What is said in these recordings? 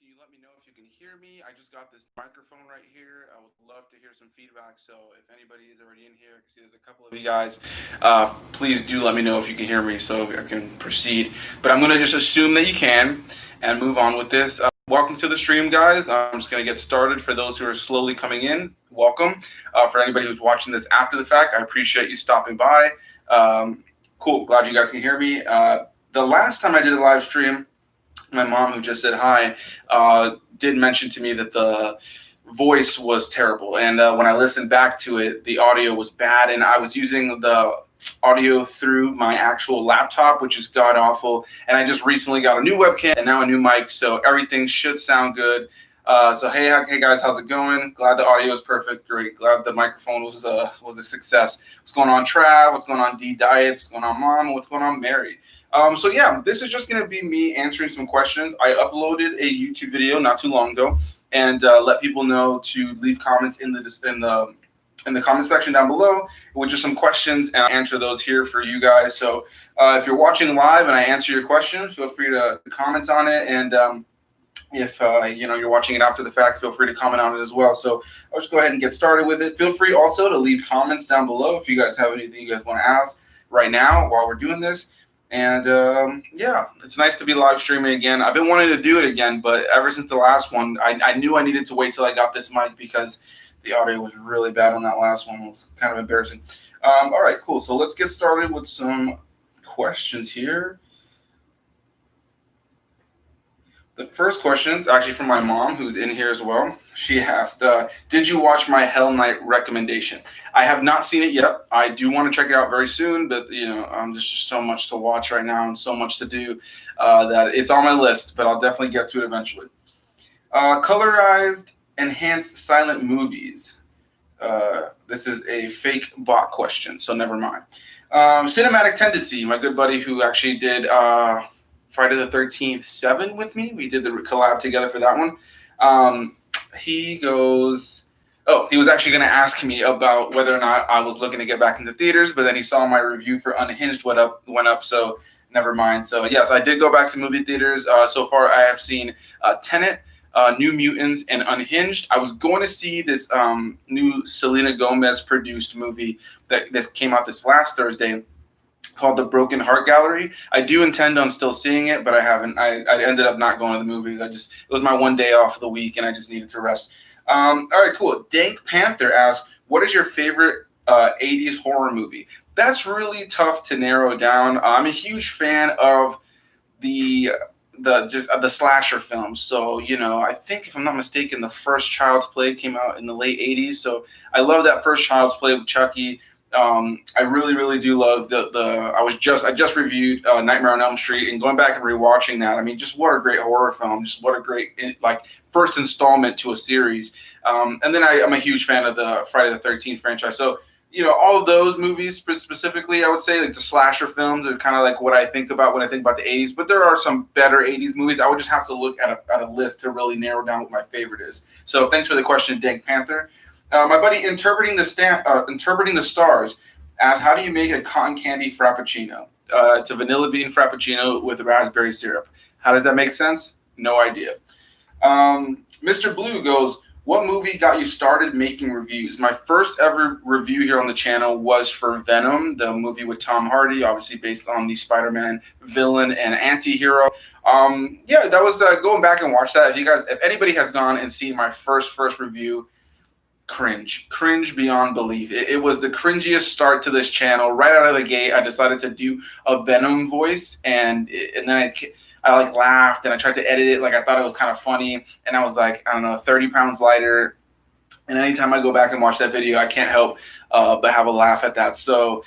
Can you let me know if you can hear me? I just got this microphone right here. I would love to hear some feedback. So if anybody is already in here, I can see there's a couple of you guys. Please do let me know if you can hear me so I can proceed. But I'm going to just assume that you can and move on with this. Welcome to the stream, guys. I'm just going to get started. For those who are slowly coming in, welcome. For anybody who's watching this after the fact, I appreciate you stopping by. Cool. Glad you guys can hear me. The last time I did a live stream, my mom, who just said hi, did mention to me that the voice was terrible. And when I listened back to it, the audio was bad. And I was using the audio through my actual laptop, which is god awful. And I just recently got a new webcam and now a new mic. So everything should sound good. So hey guys, how's it going? Glad the audio is perfect. Great. Glad the microphone was a success. What's going on, Trav? What's going on, D Diets? What's going on, Mom? What's going on, Mary? So yeah, this is just going to be me answering some questions. I uploaded a YouTube video not too long ago, and let people know to leave comments in the comment section down below with just some questions, and I'll answer those here for you guys. So if you're watching live and I answer your questions, feel free to comment on it. And if you're watching it after the fact, feel free to comment on it as well. So I'll just go ahead and get started with it. Feel free also to leave comments down below if you guys have anything you guys want to ask right now while we're doing this. And yeah, it's nice to be live streaming again. I've been wanting to do it again, but ever since the last one, I knew I needed to wait till I got this mic because the audio was really bad on that last one. It was kind of embarrassing. All right, cool. So let's get started with some questions here. The first question is actually from my mom, who's in here as well. She asked, did you watch my Hell Night recommendation? I have not seen it yet. I do want to check it out very soon, but there's just so much to watch right now and so much to do that it's on my list, but I'll definitely get to it eventually. Colorized enhanced silent movies. This is a fake bot question, so never mind. Cinematic Tendency, my good buddy who actually did Friday the 13th 7 with me. We did the collab together for that one. He goes, he was actually going to ask me about whether or not I was looking to get back into theaters, but then he saw my review for Unhinged went up, so never mind. So yes, I did go back to movie theaters. So far I have seen Tenet, New Mutants, and Unhinged. I was going to see this new Selena Gomez produced movie that came out this last Thursday, called The Broken Heart Gallery. I do intend on still seeing it, but I haven't. I ended up not going to the movies. It was my one day off of the week, and I just needed to rest. All right, cool. Dank Panther asks, what is your favorite 80s horror movie? That's really tough to narrow down. I'm a huge fan of the slasher films. So, I think if I'm not mistaken, the first Child's Play came out in the late 80s. So I love that first Child's Play with Chucky. I really, really do love I just reviewed Nightmare on Elm Street, and going back and rewatching that. I mean, just what a great horror film! Just what a great first installment to a series. And then I'm a huge fan of the Friday the 13th franchise. So all of those movies specifically, I would say like the slasher films are kind of like what I think about when I think about the 80s. But there are some better 80s movies. I would just have to look at a list to really narrow down what my favorite is. So thanks for the question, Dank Panther. My buddy Interpreting the Stars asked, how do you make a cotton candy frappuccino? It's a vanilla bean frappuccino with raspberry syrup. How does that make sense? No idea. Mr. Blue goes, what movie got you started making reviews? My first ever review here on the channel was for Venom, the movie with Tom Hardy, obviously based on the Spider-Man villain and anti-hero. Yeah, that was going back and watch that. If anybody has gone and seen my first review, cringe beyond belief. It was the cringiest start to this channel. Right out of the gate, I decided to do a Venom voice, and then I laughed, and I tried to edit it like I thought it was kind of funny, and I was like, I don't know, 30 pounds lighter. And anytime I go back and watch that video, I can't help but have a laugh at that. So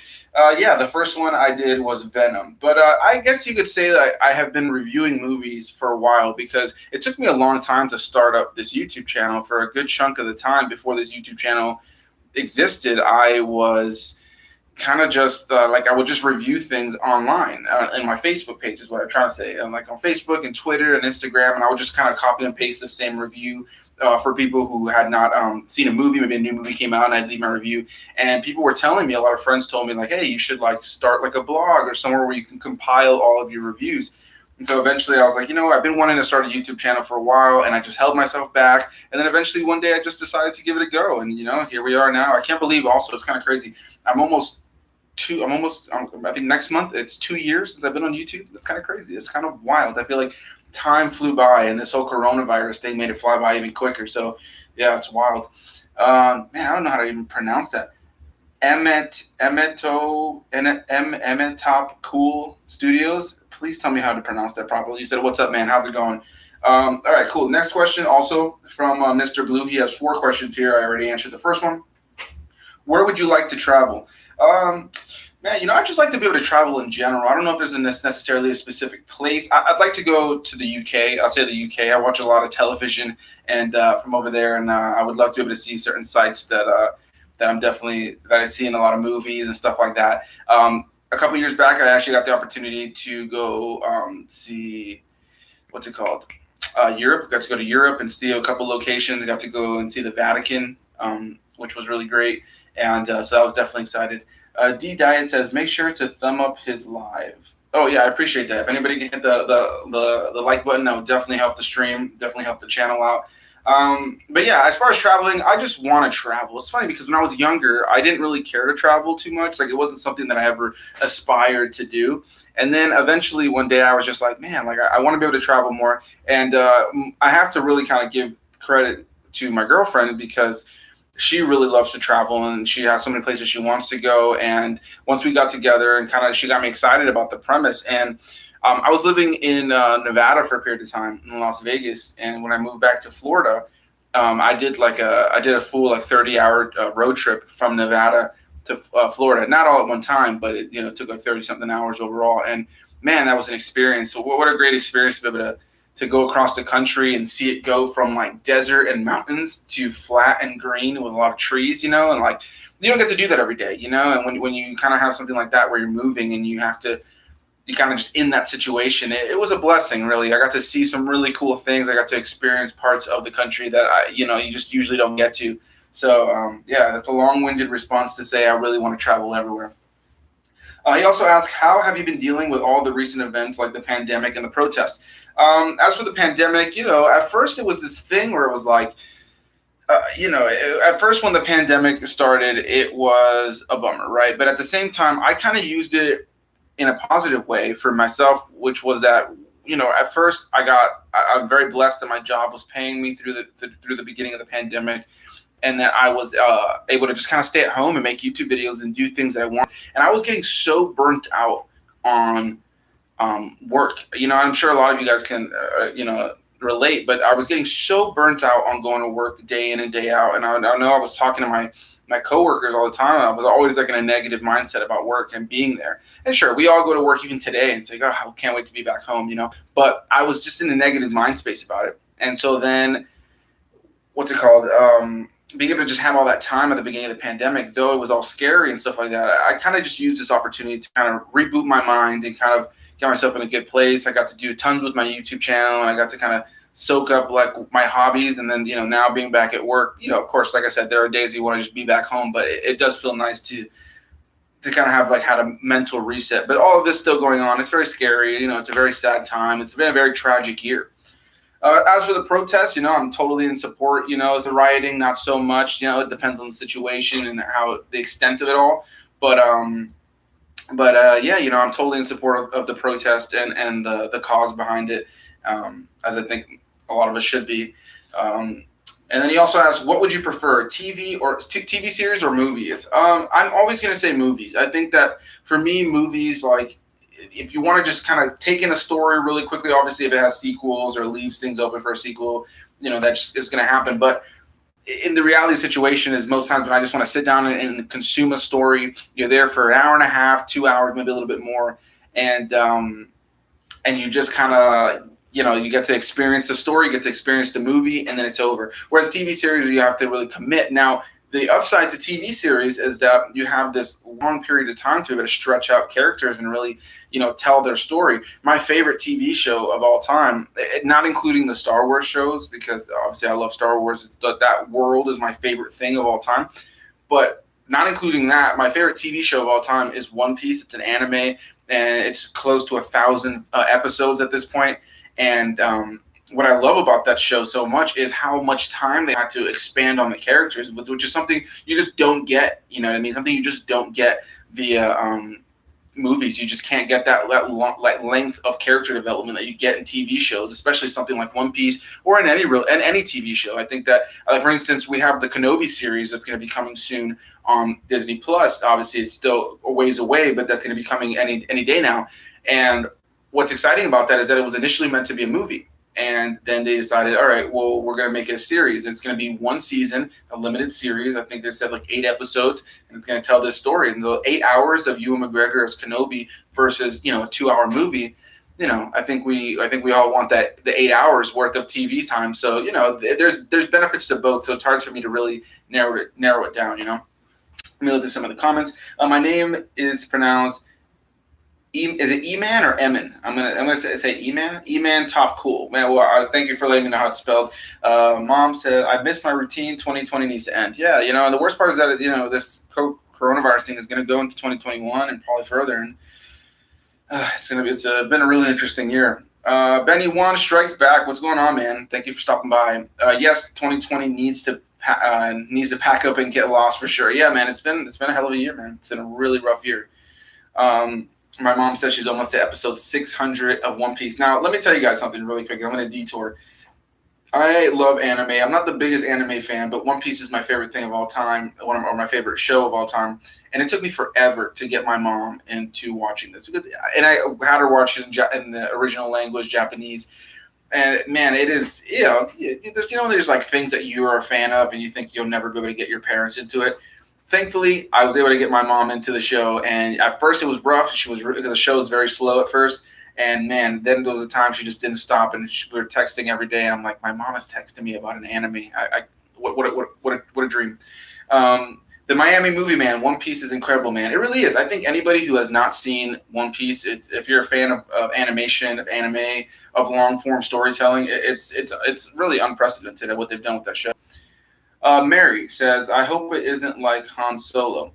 yeah, the first one I did was Venom. But I guess you could say that I have been reviewing movies for a while, because it took me a long time to start up this YouTube channel. For a good chunk of the time before this YouTube channel existed, I was kind of just I would just review things online in my Facebook page is what I'm trying to say. Like on Facebook and Twitter and Instagram, and I would just kind of copy and paste the same review for people who had not seen a movie. Maybe a new movie came out and I'd leave my review, and people were telling me, a lot of friends told me like, hey, you should start like a blog or somewhere where you can compile all of your reviews. And so eventually I was like, I've been wanting to start a YouTube channel for a while, and I just held myself back. And then eventually one day I just decided to give it a go. And, here we are now. I can't believe also, it's kind of crazy. I think next month it's 2 years since I've been on YouTube. That's kind of crazy. It's kind of wild. I feel like time flew by, and this whole coronavirus thing made it fly by even quicker. So, yeah, it's wild. Man, I don't know how to even pronounce that. Emetop Cool Studios. Please tell me how to pronounce that properly. You said, "What's up, man? How's it going?" All right, cool. Next question, also from Mr. Blue. He has 4 questions here. I already answered the first one. Where would you like to travel? Man, I just like to be able to travel in general. I don't know if there's necessarily a specific place. I'd like to go to the UK. I'll say the UK. I watch a lot of television and from over there, and I would love to be able to see certain sites that I see in a lot of movies and stuff like that. A couple years back, I actually got the opportunity to go see, what's it called? Europe. Got to go to Europe and see a couple locations. Got to go and see the Vatican, which was really great. And so I was definitely excited. D Diet says, make sure to thumb up his live. Oh yeah, I appreciate that. If anybody can hit the like button, that would definitely help the stream, definitely help the channel out. But yeah, as far as traveling, I just want to travel. It's funny because when I was younger, I didn't really care to travel too much. Like, it wasn't something that I ever aspired to do. And then eventually one day I was just like, man, like I want to be able to travel more. And I have to really kind of give credit to my girlfriend because she really loves to travel, and she has so many places she wants to go. And once we got together and she got me excited about the premise. And I was living in Nevada for a period of time in Las Vegas. And when I moved back to Florida, I did a full 30-hour road trip from Nevada to Florida. Not all at one time, but it took 30 something hours overall. And man, that was an experience. So what a great experience to be able to go across the country and see it go from desert and mountains to flat and green with a lot of trees, and you don't get to do that every day, and when you kind of have something like that where you're moving and you kind of just in that situation, it was a blessing, really. I got to see some really cool things. I got to experience parts of the country that you just usually don't get to. So yeah, that's a long-winded response to say I really want to travel everywhere. He also asked, how have you been dealing with all the recent events like the pandemic and the protests? As for the pandemic, at first it was this thing where it was like, at first when the pandemic started, it was a bummer, right? But at the same time, I kind of used it in a positive way for myself, which was that, at first I'm very blessed that my job was paying me through the beginning of the pandemic. And that I was able to just kind of stay at home and make YouTube videos and do things that I want. And I was getting so burnt out on work. I'm sure a lot of you guys can, relate, but I was getting so burnt out on going to work day in and day out. And I know I was talking to my coworkers all the time. I was always in a negative mindset about work and being there. And sure, we all go to work even today and say, oh, I can't wait to be back home, But I was just in a negative mind space about it. And so then, what's it called? Being able to just have all that time at the beginning of the pandemic, though it was all scary and stuff like that, I kind of just used this opportunity to kind of reboot my mind and kind of get myself in a good place. I got to do tons with my YouTube channel, and I got to kind of soak up my hobbies. And then, now being back at work, of course, like I said, there are days you want to just be back home, but it does feel nice to kind of have had a mental reset. But all of this still going on. It's very scary. It's a very sad time. It's been a very tragic year. As for the protests, I'm totally in support. The rioting, not so much. It depends on the situation and the extent of it all. But yeah, I'm totally in support of the protest and the cause behind it, as I think a lot of us should be. And then he also asked, what would you prefer, TV series or movies? I'm always going to say movies. I think that for me, movies, if you want to just kind of take in a story really quickly, obviously if it has sequels or leaves things open for a sequel, that just is going to happen. But in the reality situation is most times when I just want to sit down and consume a story, you're there for an hour and a half, 2 hours, maybe a little bit more. And you just kind of, you get to experience the story, you get to experience the movie, and then it's over. Whereas TV series, you have to really commit. Now, the upside to TV series is that you have this long period of time to be able to stretch out characters and really, tell their story. My favorite TV show of all time, not including the Star Wars shows, because obviously I love Star Wars. That world is my favorite thing of all time. But not including that, my favorite TV show of all time is One Piece. It's an anime. and it's close to 1,000 episodes at this point. And what I love about that show so much is how much time they had to expand on the characters, which is something you just don't get. You know what I mean? Something you just don't get via movies. You just can't get that length of character development that you get in TV shows, especially something like One Piece or in any TV show. I think that, for instance, we have the Kenobi series that's going to be coming soon on Disney Plus. Obviously, it's still a ways away, but that's going to be coming any day now. And what's exciting about that is that it was initially meant to be a movie. And then they decided, all right, well, we're going to make it a series. It's going to be one season, a limited series. I think they said like 8 episodes, and it's going to tell this story. And the 8 hours of Ewan McGregor as Kenobi versus, a 2-hour movie, I think we all want the 8 hours worth of TV time. So, there's benefits to both. So it's hard for me to really narrow it down. Let me look at some of the comments. My name is pronounced. Is it E-Man or Emin? I'm gonna say E-Man. E-Man, top cool, man. Well, thank you for letting me know how it's spelled. Mom said I missed my routine. 2020 needs to end. Yeah, and the worst part is that this coronavirus thing is gonna go into 2021 and probably further, and it's been a really interesting year. Benny One strikes back. What's going on, man? Thank you for stopping by. Yes, 2020 needs to pack up and get lost for sure. Yeah, man. It's been a hell of a year, man. It's been a really rough year. My mom says she's almost to episode 600 of One Piece. Now, let me tell you guys something really quick. I'm going to detour. I love anime. I'm not the biggest anime fan, but One Piece is my favorite thing of all time, or my favorite show of all time. And it took me forever to get my mom into watching this, and I had her watch it in the original language, Japanese. And man, it is, there's like things that you are a fan of, and you think you'll never be able to get your parents into it. Thankfully, I was able to get my mom into the show, and at first it was rough. Because the show was very slow at first, and man, then there was a time she just didn't stop, and we were texting every day. And I'm like, my mom is texting me about an anime. What a dream. The Miami movie, man, One Piece is incredible, man. It really is. I think anybody who has not seen One Piece, if you're a fan of animation, of anime, of long form storytelling, it's really unprecedented at what they've done with that show. Mary says, I hope it isn't like Han Solo.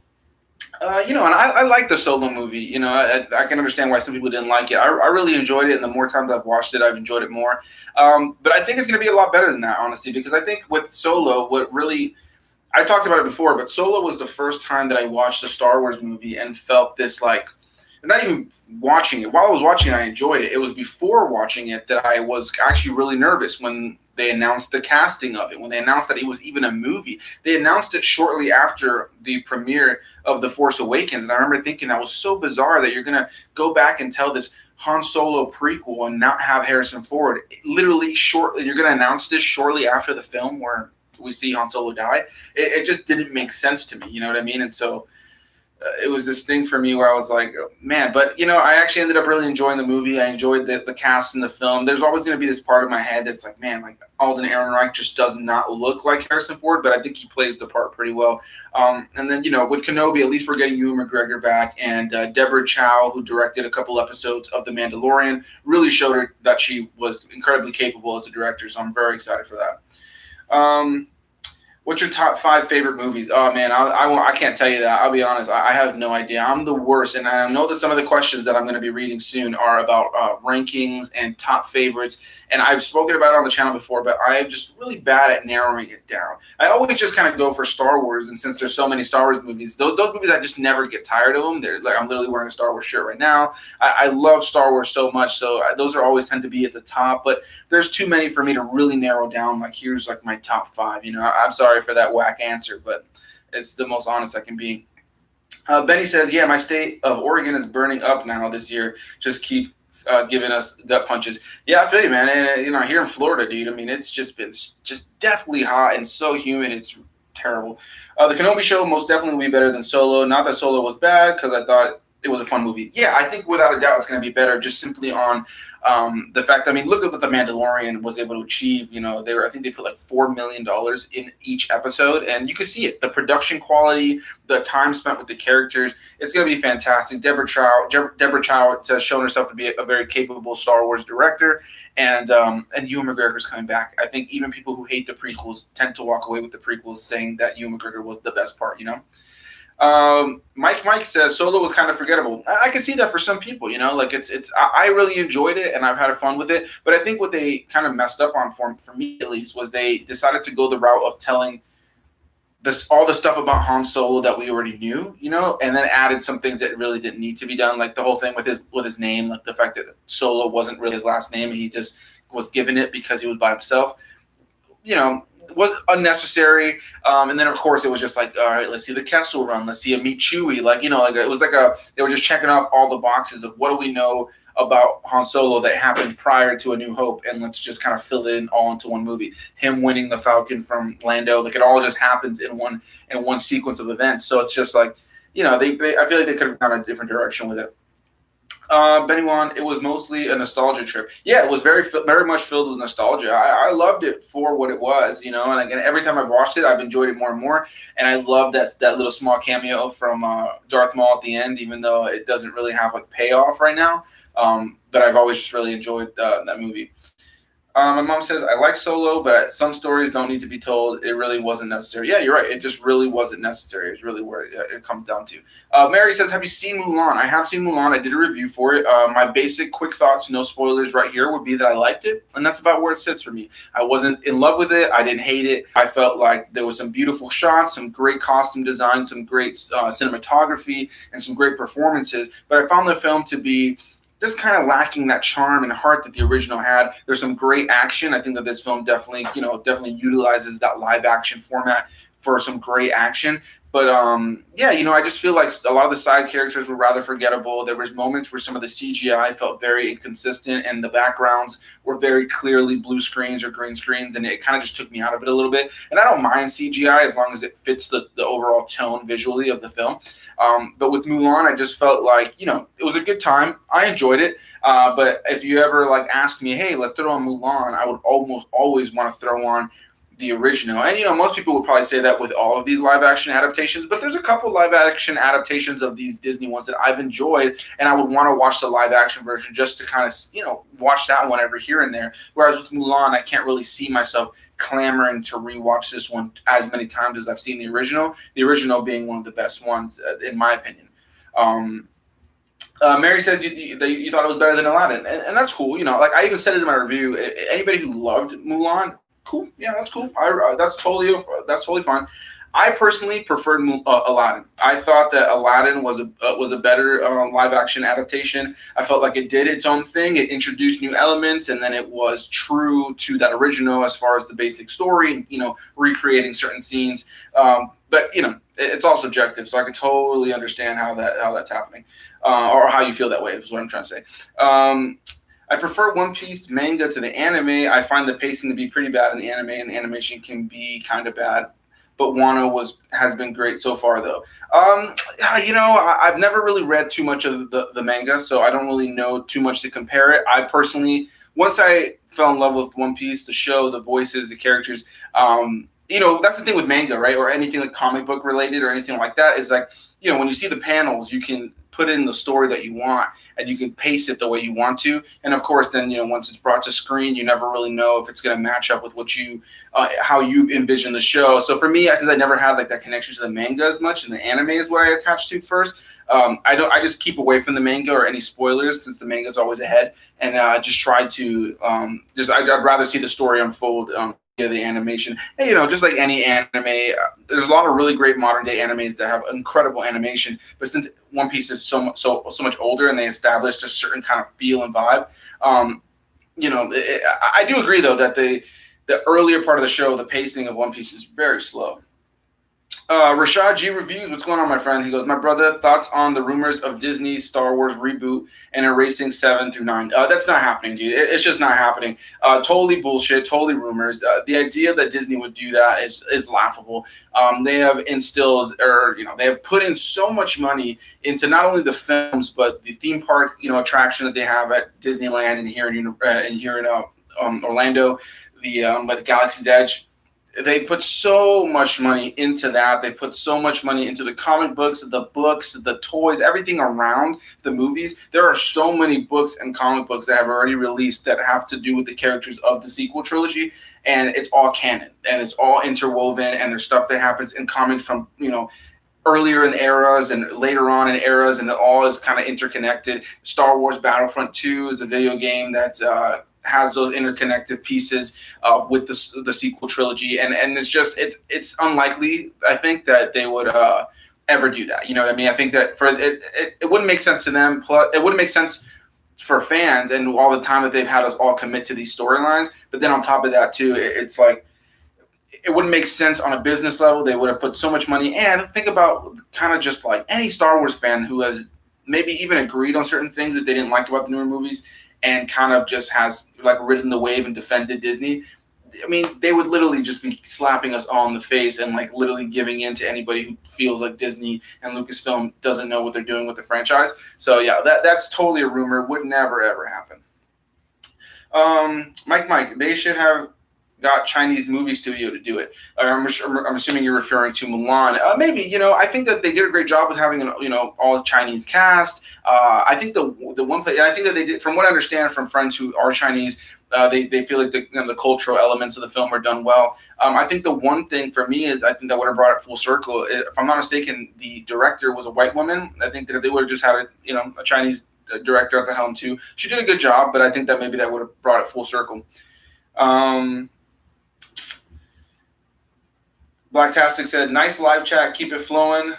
And I like the Solo movie. I can understand why some people didn't like it. I really enjoyed it, and the more times I've watched it, I've enjoyed it more. But I think it's going to be a lot better than that, honestly, because I think with Solo, I talked about it before, but Solo was the first time that I watched a Star Wars movie and felt this, like, not even watching it. While I was watching it, I enjoyed it. It was before watching it that I was actually really nervous when they announced the casting of it, when they announced that it was even a movie. They announced it shortly after the premiere of The Force Awakens, and I remember thinking that was so bizarre that you're going to go back and tell this Han Solo prequel and not have Harrison Ford. Literally shortly, you're going to announce this shortly after the film where we see Han Solo die. It just didn't make sense to me, you know what I mean? And so it was this thing for me where I was like, oh, man, but I actually ended up really enjoying the movie. I enjoyed the cast in the film. There's always going to be this part of my head that's like, man, like Alden Ehrenreich just does not look like Harrison Ford, but I think he plays the part pretty well. And then, with Kenobi, at least we're getting Ewan McGregor back, and Deborah Chow, who directed a couple episodes of The Mandalorian, really showed her that she was incredibly capable as a director. So I'm very excited for that. What's your top 5 favorite movies? Oh, man, I can't tell you that. I'll be honest. I have no idea. I'm the worst. And I know that some of the questions that I'm going to be reading soon are about rankings and top favorites. And I've spoken about it on the channel before, but I'm just really bad at narrowing it down. I always just kind of go for Star Wars. And since there's so many Star Wars movies, those movies, I just never get tired of them. They're like, I'm literally wearing a Star Wars shirt right now. I love Star Wars so much. So those are always tend to be at the top. But there's too many for me to really narrow down. Like, here's like my top 5. I'm sorry for that whack answer, but it's the most honest I can be. Benny says, yeah, my state of Oregon is burning up now this year. Just keep giving us gut punches. Yeah, I feel you, man. And here in Florida, dude, I mean, it's just been just deathly hot and so humid. It's terrible. The Kenobi show most definitely will be better than Solo. Not that Solo was bad, because I thought it was a fun movie. Yeah, I think without a doubt it's going to be better, just simply on the fact. I mean, look at what The Mandalorian was able to achieve. I think they put like $4 million in each episode, and you can see it. The production quality, the time spent with the characters, it's going to be fantastic. Deborah Chow has shown herself to be a very capable Star Wars director, and Ewan McGregor's coming back. I think even people who hate the prequels tend to walk away with the prequels saying that Ewan McGregor was the best part. Mike says Solo was kind of forgettable. I can see that for some people, like I really enjoyed it and I've had fun with it. But I think what they kind of messed up on for me at least was they decided to go the route of telling this all the stuff about Han Solo that we already knew, and then added some things that really didn't need to be done, like the whole thing with his name, like the fact that Solo wasn't really his last name, and he just was given it because he was by himself. Was unnecessary. And then of course it was just like, all right, let's see the Kessel Run, let's see him meet Chewie. It was like they were just checking off all the boxes of what do we know about Han Solo that happened prior to A New Hope, and let's just kind of fill it in all into one movie. Him winning the Falcon from Lando, like it all just happens in one sequence of events. So it's just like, they I feel like they could have gone a different direction with it. Benny Wan, it was mostly a nostalgia trip. Yeah, it was very much filled with nostalgia. I loved it for what it was, and again, every time I've watched it, I've enjoyed it more and more. And I love that little small cameo from Darth Maul at the end, even though it doesn't really have like payoff right now. But I've always just really enjoyed that movie. My mom says, I like Solo, but some stories don't need to be told. It really wasn't necessary. Yeah, you're right. It just really wasn't necessary. It's really where it comes down to. Mary says, have you seen Mulan? I have seen Mulan. I did a review for it. My basic quick thoughts, no spoilers right here, would be that I liked it. And that's about where it sits for me. I wasn't in love with it. I didn't hate it. I felt like there was some beautiful shots, some great costume design, some great cinematography, and some great performances. But I found the film to be just kind of lacking that charm and heart that the original had. There's some great action. I think that this film definitely utilizes that live action format for some great action. But I just feel like a lot of the side characters were rather forgettable. There was moments where some of the CGI felt very inconsistent, and the backgrounds were very clearly blue screens or green screens, and it kind of just took me out of it a little bit. And I don't mind CGI as long as it fits the overall tone visually of the film. But with Mulan, I just felt like, it was a good time. I enjoyed it. But if you ever asked me, hey, let's throw on Mulan, I would almost always want to throw on the original. And most people would probably say that with all of these live action adaptations, but there's a couple live action adaptations of these Disney ones that I've enjoyed, and I would want to watch the live action version just to kind of watch that one every here and there. Whereas with Mulan, I can't really see myself clamoring to rewatch this one as many times as I've seen the original being one of the best ones in my opinion. Mary says you thought it was better than Aladdin, and that's cool. I even said it in my review. Anybody who loved Mulan, cool. Yeah, that's cool. That's totally fine. I personally preferred Aladdin. I thought that Aladdin was a better live action adaptation. I felt like it did its own thing. It introduced new elements, and then it was true to that original as far as the basic story. Recreating certain scenes. But it's all subjective, so I can totally understand how that's happening, or how you feel that way is what I'm trying to say. I prefer One Piece manga to the anime. I find the pacing to be pretty bad in the anime, and the animation can be kind of bad. But Wano has been great so far, though. I've never really read too much of the manga, so I don't really know too much to compare it. I personally, once I fell in love with One Piece, the show, the voices, the characters, that's the thing with manga, right? Or anything like comic book related or anything like that is like, when you see the panels, you can put in the story that you want, and you can pace it the way you want to. And of course, then, once it's brought to screen, you never really know if it's going to match up with what how you envision the show. So for me, since I never had that connection to the manga as much, and the anime is what I attached to first. I just keep away from the manga or any spoilers, since the manga is always ahead, and just try to I'd rather see the story unfold. The animation, just like any anime, there's a lot of really great modern day animes that have incredible animation. But since One Piece is so much older, and they established a certain kind of feel and vibe, I do agree though that the earlier part of the show, the pacing of One Piece is very slow. Rashad G Reviews, what's going on, my friend? He goes, my brother, thoughts on the rumors of Disney's Star Wars reboot and erasing 7 through 9? That's not happening, dude. It's just not happening. Totally bullshit, totally rumors. The idea that Disney would do that is laughable. They have they have put in so much money into not only the films, but the theme park, attraction that they have at Disneyland and here in Orlando, by the Galaxy's Edge. They put so much money into that. They put so much money into the comic books, the toys, everything around the movies. There are so many books and comic books that have already released that have to do with the characters of the sequel trilogy, and it's all canon, and it's all interwoven, and there's stuff that happens in comics from, earlier in eras and later on in eras, and it all is kind of interconnected. Star Wars Battlefront 2 is a video game that has those interconnected pieces with the sequel trilogy, and it's just it's unlikely, I think, that they would ever do that. You know what I mean? I think that for it wouldn't make sense to them. Plus, it wouldn't make sense for fans and all the time that they've had us all commit to these storylines. But then on top of that too, it's like it wouldn't make sense on a business level. They would have put so much money. And think about kind of just like any Star Wars fan who has maybe even agreed on certain things that they didn't like about the newer movies and kind of just has like ridden the wave and defended Disney. I mean, they would literally just be slapping us all in the face and like literally giving in to anybody who feels like Disney and Lucasfilm doesn't know what they're doing with the franchise. So yeah, that's totally a rumor. Would never ever happen. Mike, they should have got Chinese movie studio to do it. I'm assuming you're referring to Mulan. Maybe, I think that they did a great job with having an, all Chinese cast. I think the one place, I think that they did, from what I understand from friends who are Chinese, they feel like the cultural elements of the film are done well. I think the one thing for me is I think that would have brought it full circle. If I'm not mistaken, the director was a white woman. I think that if they would have just had a Chinese director at the helm too, she did a good job, but I think that maybe that would have brought it full circle. Blacktastic said, nice live chat. Keep it flowing,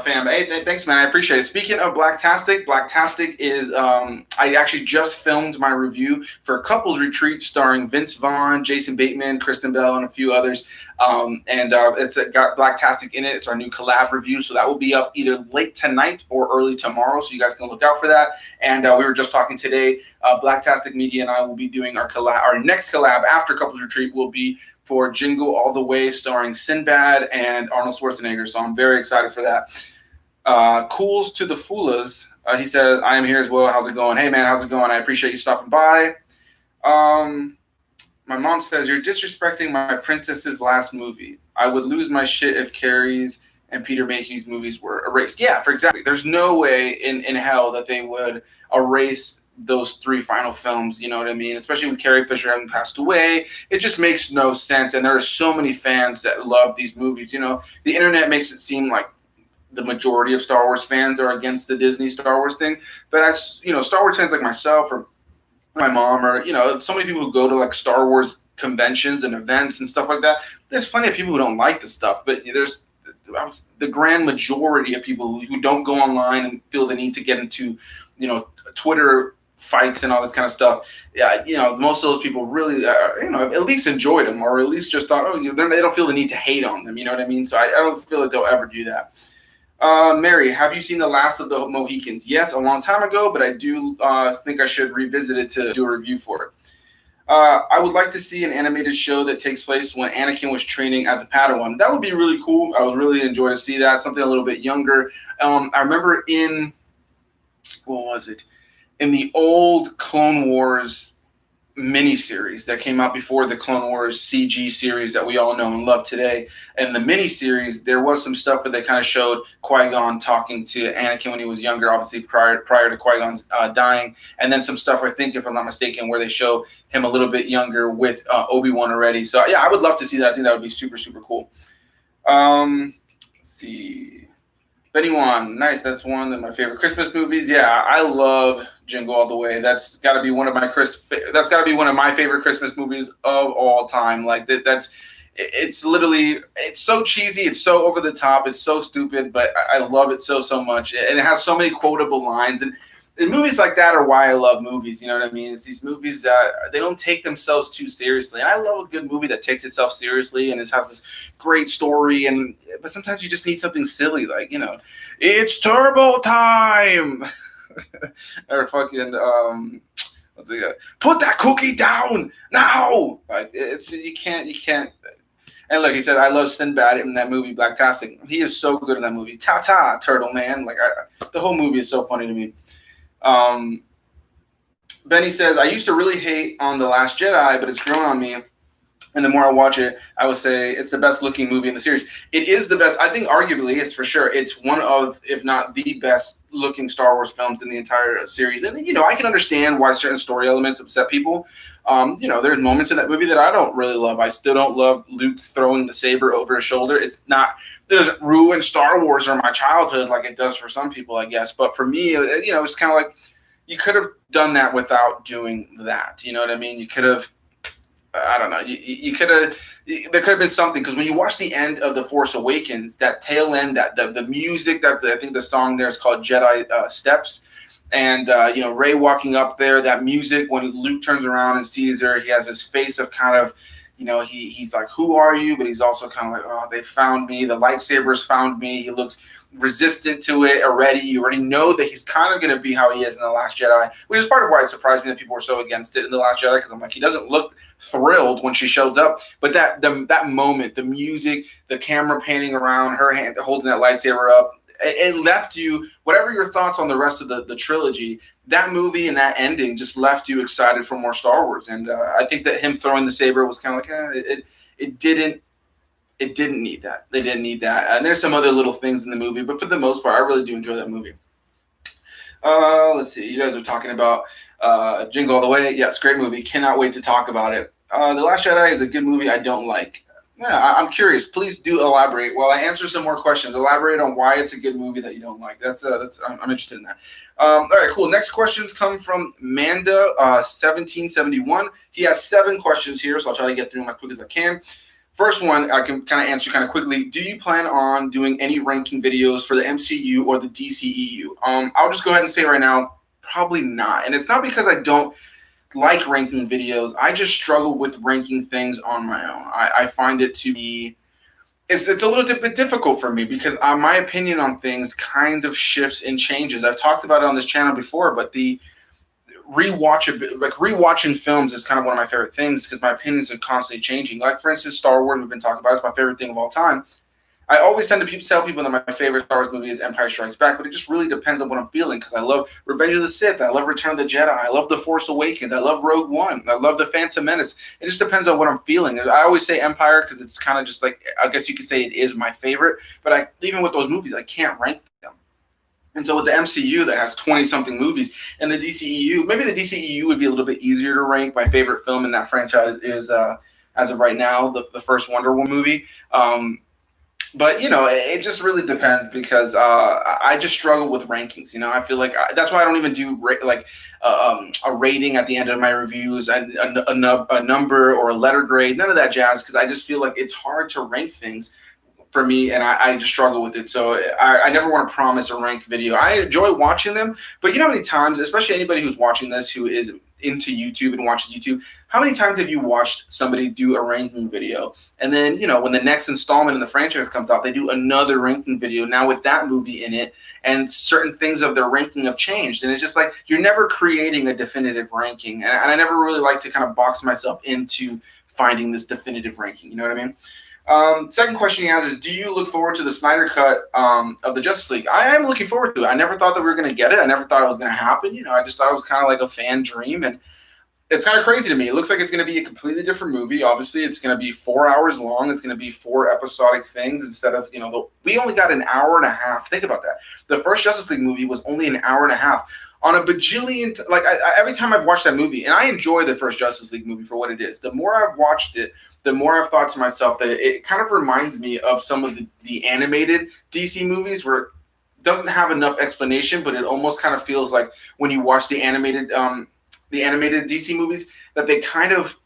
fam. Hey, thanks, man. I appreciate it. Speaking of Blacktastic is, I actually just filmed my review for Couples Retreat starring Vince Vaughn, Jason Bateman, Kristen Bell, and a few others. It's got Blacktastic in it. It's our new collab review. So that will be up either late tonight or early tomorrow. So you guys can look out for that. And we were just talking today, Blacktastic Media and I will be doing our next collab after Couples Retreat will be for Jingle All the Way, starring Sinbad and Arnold Schwarzenegger. So I'm very excited for that. Cools to the Fulas. He says, I am here as well. How's it going? Hey, man, how's it going? I appreciate you stopping by. My mom says, you're disrespecting my princess's last movie. I would lose my shit if Carrie's and Peter Mayhew's movies were erased. Yeah, for exactly. There's no way in hell that they would erase those 3 final films, you know what I mean? Especially with Carrie Fisher having passed away. It just makes no sense. And there are so many fans that love these movies. The internet makes it seem like the majority of Star Wars fans are against the Disney Star Wars thing. But as, Star Wars fans like myself or my mom or, so many people who go to like Star Wars conventions and events and stuff like that, there's plenty of people who don't like the stuff. But there's the grand majority of people who don't go online and feel the need to get into, Twitter fights and all this kind of stuff. Yeah, most of those people really, at least enjoyed them, or at least just thought, they don't feel the need to hate on them. You know what I mean? So I don't feel like they'll ever do that. Mary, have you seen The Last of the Mohicans? Yes, a long time ago, but I do think I should revisit it to do a review for it. I would like to see an animated show that takes place when Anakin was training as a Padawan. That would be really cool. I would really enjoy to see that. Something a little bit younger. I remember what was it? In the old Clone Wars miniseries that came out before the Clone Wars CG series that we all know and love today. In the miniseries, there was some stuff where they kind of showed Qui-Gon talking to Anakin when he was younger, obviously prior to Qui-Gon's dying. And then some stuff, I think, if I'm not mistaken, where they show him a little bit younger with Obi-Wan already. So, yeah, I would love to see that. I think that would be super, super cool. Let's see. Benny Wan, nice. That's one of my favorite Christmas movies. Yeah, I love Jingle All the Way. That's got to be one of my favorite Christmas movies of all time. Like it's literally, it's so cheesy, it's so over the top, it's so stupid, but I love it so much, and it has so many quotable lines. And movies like that are why I love movies. You know what I mean? It's these movies that they don't take themselves too seriously. And I love a good movie that takes itself seriously and it has this great story. But sometimes you just need something silly, like, it's turbo time. Or fucking, what's it? Put that cookie down now. Like, you can't. And like he said, I love Sinbad in that movie, Blacktastic. He is so good in that movie. Ta-ta, turtle man. Like, the whole movie is so funny to me. Benny says, I used to really hate on The Last Jedi, but it's grown on me. And the more I watch it, I would say it's the best looking movie in the series. It is the best. I think arguably, it's for sure. It's one of, if not the best looking Star Wars films in the entire series. And I can understand why certain story elements upset people. There's moments in that movie that I don't really love. I still don't love Luke throwing the saber over his shoulder. It doesn't ruin Star Wars or my childhood like it does for some people, I guess. But for me, it's kind of like you could have done that without doing that. You know what I mean? You could have. I don't know. You could have. There could have been something, because when you watch the end of The Force Awakens, that tail end, that the music, I think the song there is called Jedi Steps, and Rey walking up there, that music when Luke turns around and sees her, he has this face of kind of, he's like, who are you? But he's also kind of like, oh, they found me. The lightsabers found me. He looks resistant to it already. You already know that he's kind of going to be how he is in The Last Jedi, which is part of why it surprised me that people were so against it in The Last Jedi, because I'm like, he doesn't look thrilled when she shows up. But that moment, the music, the camera panning around, her hand holding that lightsaber up, it left you, whatever your thoughts on the rest of the trilogy, that movie and that ending just left you excited for more Star Wars. And I think that him throwing the saber was kind of like, it didn't need that. They didn't need that. And there's some other little things in the movie, but for the most part, I really do enjoy that movie. Let's see. You guys are talking about Jingle All the Way. Yes, great movie. Cannot wait to talk about it. The Last Jedi is a good movie I don't like. Yeah, I'm curious. Please do elaborate. While I answer some more questions, elaborate on why it's a good movie that you don't like. I'm interested in that. All right, cool. Next questions come from Manda 1771. He has 7 questions here, so I'll try to get through them as quick as I can. First one, I can kind of answer kind of quickly. Do you plan on doing any ranking videos for the MCU or the DCEU? I'll just go ahead and say right now, probably not. And it's not because I don't like ranking videos. I just struggle with ranking things on my own. I find it to be, it's a little bit difficult for me, because my opinion on things kind of shifts and changes. I've talked about it on this channel before, but the rewatching films is kind of one of my favorite things, because my opinions are constantly changing. Like, for instance, Star Wars, we've been talking about, it's my favorite thing of all time. I always tend to tell people that my favorite Star Wars movie is Empire Strikes Back, but it just really depends on what I'm feeling, because I love Revenge of the Sith, I love Return of the Jedi, I love The Force Awakens, I love Rogue One, I love The Phantom Menace. It just depends on what I'm feeling. I always say Empire because it's kind of just like, I guess you could say it is my favorite, but even with those movies, I can't rank them. And so with the MCU that has 20-something movies, and the DCEU, maybe the DCEU would be a little bit easier to rank. My favorite film in that franchise is, as of right now, the first Wonder Woman movie. But, it just really depends, because I just struggle with rankings. I feel like that's why I don't even do a rating at the end of my reviews, and a number or a letter grade, none of that jazz, because I just feel like it's hard to rank things for me, and I just struggle with it. So I never want to promise a ranked video. I enjoy watching them, but you know how many times, especially anybody who's watching this who is into YouTube and watches YouTube, how many times have you watched somebody do a ranking video, and then when the next installment in the franchise comes out, they do another ranking video now with that movie in it, and certain things of their ranking have changed, and it's just like you're never creating a definitive ranking, and I never really like to kind of box myself into finding this definitive ranking. You know what I mean? Second question he has is, do you look forward to the Snyder Cut of the Justice League? I am looking forward to it. I never thought that we were going to get it. I never thought it was going to happen. I just thought it was kind of like a fan dream, and it's kind of crazy to me. It looks like it's going to be a completely different movie. Obviously, it's going to be 4 hours long. It's going to be 4 episodic things instead of, we only got an hour and a half. Think about that. The first Justice League movie was only an hour and a half. On a bajillion, every time I've watched that movie, and I enjoy the first Justice League movie for what it is, the more I've watched it, the more I've thought to myself that it kind of reminds me of some of the animated DC movies, where it doesn't have enough explanation, but it almost kind of feels like when you watch the animated DC movies, that they kind of,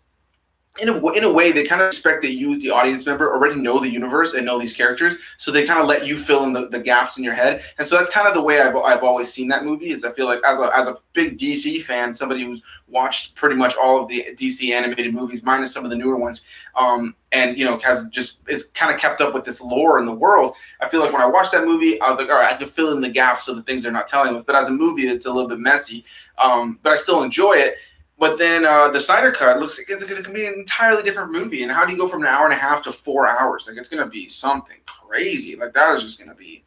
in a way, they kind of expect that you, the audience member, already know the universe and know these characters, so they kind of let you fill in the gaps in your head. And so that's kind of the way I've always seen that movie. Is I feel like as a big DC fan, somebody who's watched pretty much all of the DC animated movies minus some of the newer ones, and is kind of kept up with this lore in the world. I feel like when I watched that movie, I was like, all right, I can fill in the gaps of the things they're not telling us. But as a movie, it's a little bit messy, but I still enjoy it. But then the Snyder Cut looks like it's going to be an entirely different movie. And how do you go from an hour and a half to 4 hours? Like, it's going to be something crazy. Like, that is just going to be.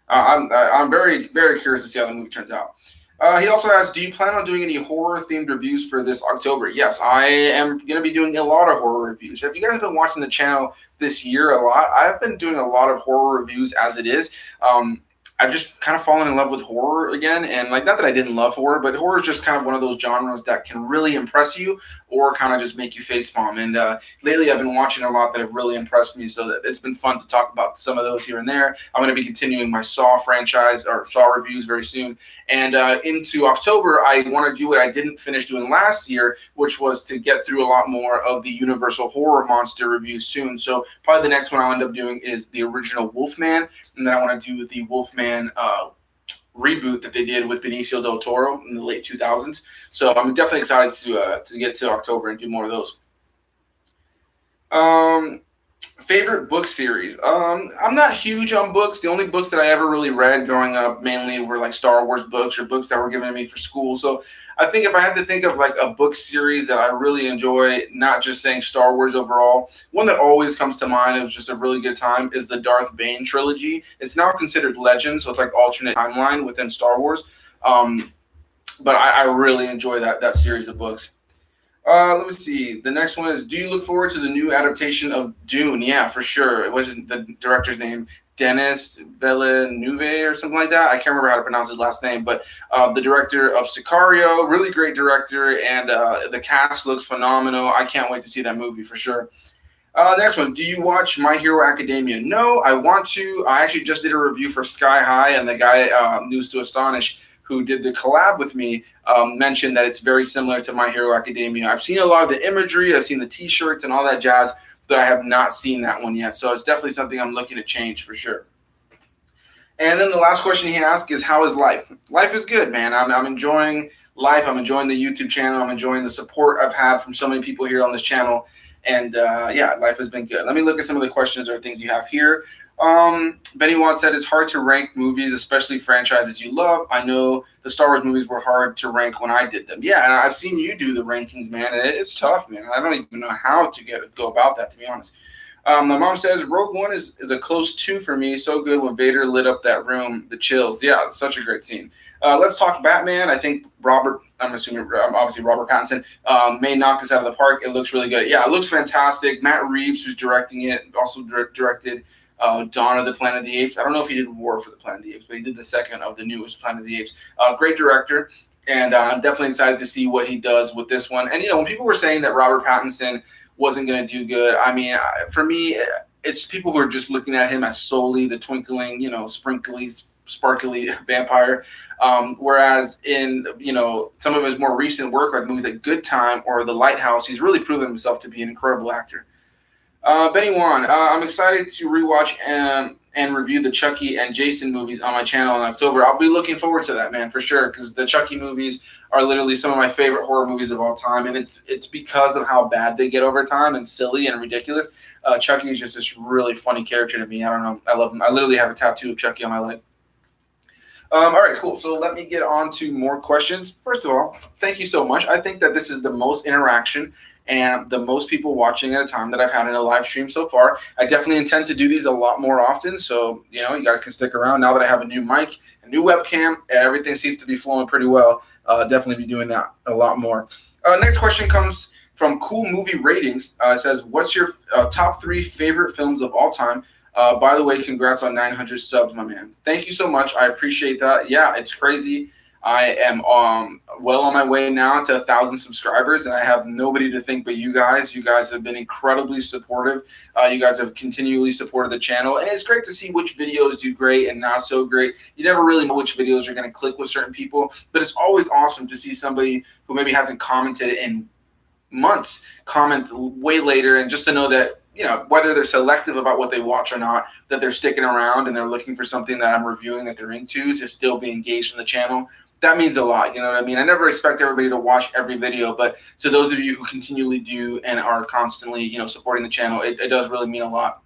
I'm very, very curious to see how the movie turns out. He also asks, do you plan on doing any horror-themed reviews for this October? Yes, I am going to be doing a lot of horror reviews. If you guys have been watching the channel this year a lot, I've been doing a lot of horror reviews as it is. I've just kind of fallen in love with horror again, and like not that I didn't love horror, but horror is just kind of one of those genres that can really impress you or kind of just make you facepalm. And lately, I've been watching a lot that have really impressed me, so that it's been fun to talk about some of those here and there. I'm going to be continuing my Saw franchise or Saw reviews very soon. And into October, I want to do what I didn't finish doing last year, which was to get through a lot more of the Universal Horror Monster reviews soon. So probably the next one I'll end up doing is the original Wolfman, and then I want to do the Wolfman reboot that they did with Benicio del Toro in the late 2000s. So I'm definitely excited to get to October and do more of those. Um, Favorite book series? I'm not huge on books. The only books that I ever really read growing up mainly were like Star Wars books or books that were given to me for school. So I think if I had to think of like a book series that I really enjoy, not just saying Star Wars overall, one that always comes to mind, it was just a really good time, is the Darth Bane trilogy. It's now considered legend, so it's like alternate timeline within Star Wars. But I really enjoy that series of books. Let me see. The next one is: do you look forward to the new adaptation of Dune? Yeah, for sure. It wasn't the director's name, Denis Villeneuve or something like that. I can't remember how to pronounce his last name, but the director of Sicario, really great director, and the cast looks phenomenal. I can't wait to see that movie for sure. Next one. Do you watch My Hero Academia? No, I want to. I actually just did a review for Sky High, and the guy, News to Astonish, who did the collab with me, mentioned that it's very similar to My Hero Academia. I've seen a lot of the imagery, I've seen the T-shirts and all that jazz, but I have not seen that one yet. So it's definitely something I'm looking to change for sure. And then the last question he asked is, how is life? Life is good, man. I'm enjoying life. I'm enjoying the YouTube channel. I'm enjoying the support I've had from so many people here on this channel. And yeah, life has been good. Let me look at some of the questions or things you have here. Benny Wan said it's hard to rank movies, especially franchises you love. I know the Star Wars movies were hard to rank when I did them. Yeah, and I've seen you do the rankings, man, and it's tough, man. I don't even know how to go about that, to be honest. My mom says Rogue One is a close two for me. So good when Vader lit up that room, the chills. Yeah, it's such a great scene. Let's talk Batman. I think I'm assuming obviously Robert Pattinson may knock this out of the park. It looks really good. Yeah, it looks fantastic. Matt Reeves, who's directing it, also directed Dawn of the Planet of the Apes. I don't know if he did War for the Planet of the Apes, but he did the second of the newest Planet of the Apes. Great director. And I'm definitely excited to see what he does with this one. And, when people were saying that Robert Pattinson wasn't going to do good, I mean, for me, it's people who are just looking at him as solely the twinkling, sprinkly, sparkly vampire. Whereas in, some of his more recent work, like movies like Good Time or The Lighthouse, he's really proven himself to be an incredible actor. Benny Wan, I'm excited to rewatch and review the Chucky and Jason movies on my channel in October. I'll be looking forward to that, man, for sure, because the Chucky movies are literally some of my favorite horror movies of all time, and it's because of how bad they get over time and silly and ridiculous. Chucky is just this really funny character to me. I don't know. I love him. I literally have a tattoo of Chucky on my leg. All right, cool. So let me get on to more questions. First of all, thank you so much. I think that this is the most interaction and the most people watching at a time that I've had in a live stream so far. I definitely intend to do these a lot more often. So, you guys can stick around now that I have a new mic, a new webcam, and everything seems to be flowing pretty well. Definitely be doing that a lot more. Next question comes from Cool Movie Ratings. It says, what's your top 3 favorite films of all time? By the way, congrats on 900 subs, my man. Thank you so much. I appreciate that. Yeah, it's crazy. I am well on my way now to 1,000 subscribers, and I have nobody to thank but you guys. You guys have been incredibly supportive. You guys have continually supported the channel, and it's great to see which videos do great and not so great. You never really know which videos are going to click with certain people, but it's always awesome to see somebody who maybe hasn't commented in months comment way later, and just to know that whether they're selective about what they watch or not, that they're sticking around and they're looking for something that I'm reviewing that they're into to still be engaged in the channel. That means a lot. You know what I mean? I never expect everybody to watch every video, but to those of you who continually do and are constantly, supporting the channel, it does really mean a lot.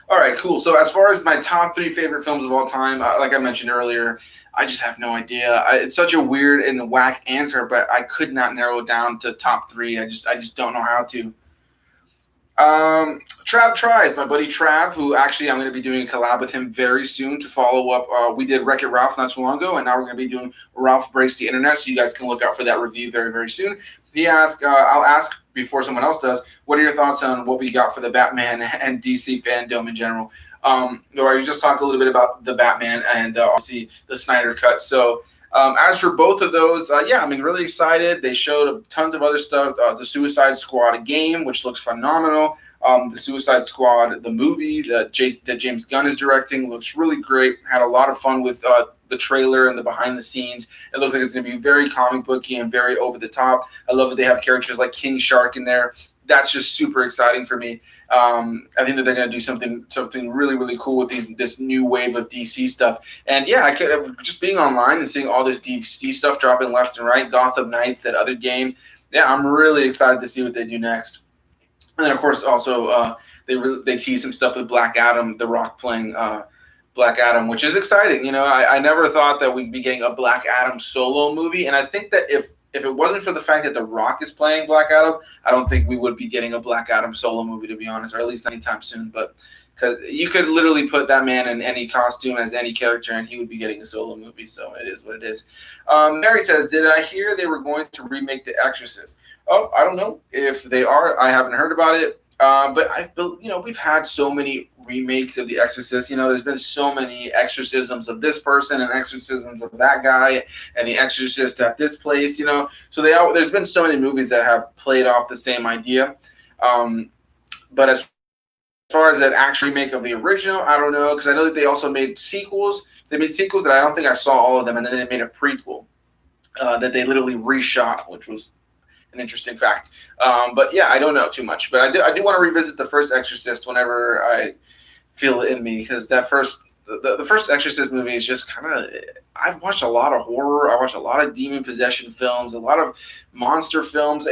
All right, cool. So as far as my top 3 favorite films of all time, like I mentioned earlier, I just have no idea. It's such a weird and whack answer, but I could not narrow it down to top 3. I just don't know how to. Trav tries, my buddy Trav, who actually I'm going to be doing a collab with him very soon to follow up. We did Wreck-It Ralph not too long ago, and now we're going to be doing Ralph Breaks the Internet, so you guys can look out for that review very, very soon. He asked, I'll ask before someone else does, what are your thoughts on what we got for the Batman and DC fandom in general? Or you just talked a little bit about the Batman and obviously the Snyder Cut. So as for both of those, yeah, I mean, really excited. They showed tons of other stuff. The Suicide Squad game, which looks phenomenal. The Suicide Squad, the movie that James Gunn is directing, looks really great. Had a lot of fun with the trailer and the behind the scenes. It looks like it's going to be very comic booky and very over the top. I love that they have characters like King Shark in there. That's just super exciting for me. I think that they're going to do something really, really cool with this new wave of DC stuff. And yeah, I could just being online and seeing all this DC stuff dropping left and right. Gotham Knights, that other game. Yeah, I'm really excited to see what they do next. And then, of course, also they tease some stuff with Black Adam, The Rock playing Black Adam, which is exciting. You know, I never thought that we'd be getting a Black Adam solo movie, and I think that if it wasn't for the fact that The Rock is playing Black Adam, I don't think we would be getting a Black Adam solo movie, to be honest, or at least anytime soon. But because you could literally put that man in any costume as any character, and he would be getting a solo movie. So it is what it is. Mary says, "Did I hear they were going to remake The Exorcist?" Oh, I don't know if they are. I haven't heard about it. But we've had so many remakes of The Exorcist. You know, there's been so many exorcisms of this person and exorcisms of that guy and The Exorcist at this place. You know, so there's been so many movies that have played off the same idea. But as far as an actual remake of the original, I don't know, because I know that they also made sequels. They made sequels that I don't think I saw all of them, and then they made a prequel that they literally reshot, which was an interesting fact. But yeah, I don't know too much. But I do want to revisit the first Exorcist whenever I feel it in me, because the first Exorcist movie is just kind of. I've watched a lot of horror. I watched a lot of demon possession films, a lot of monster films.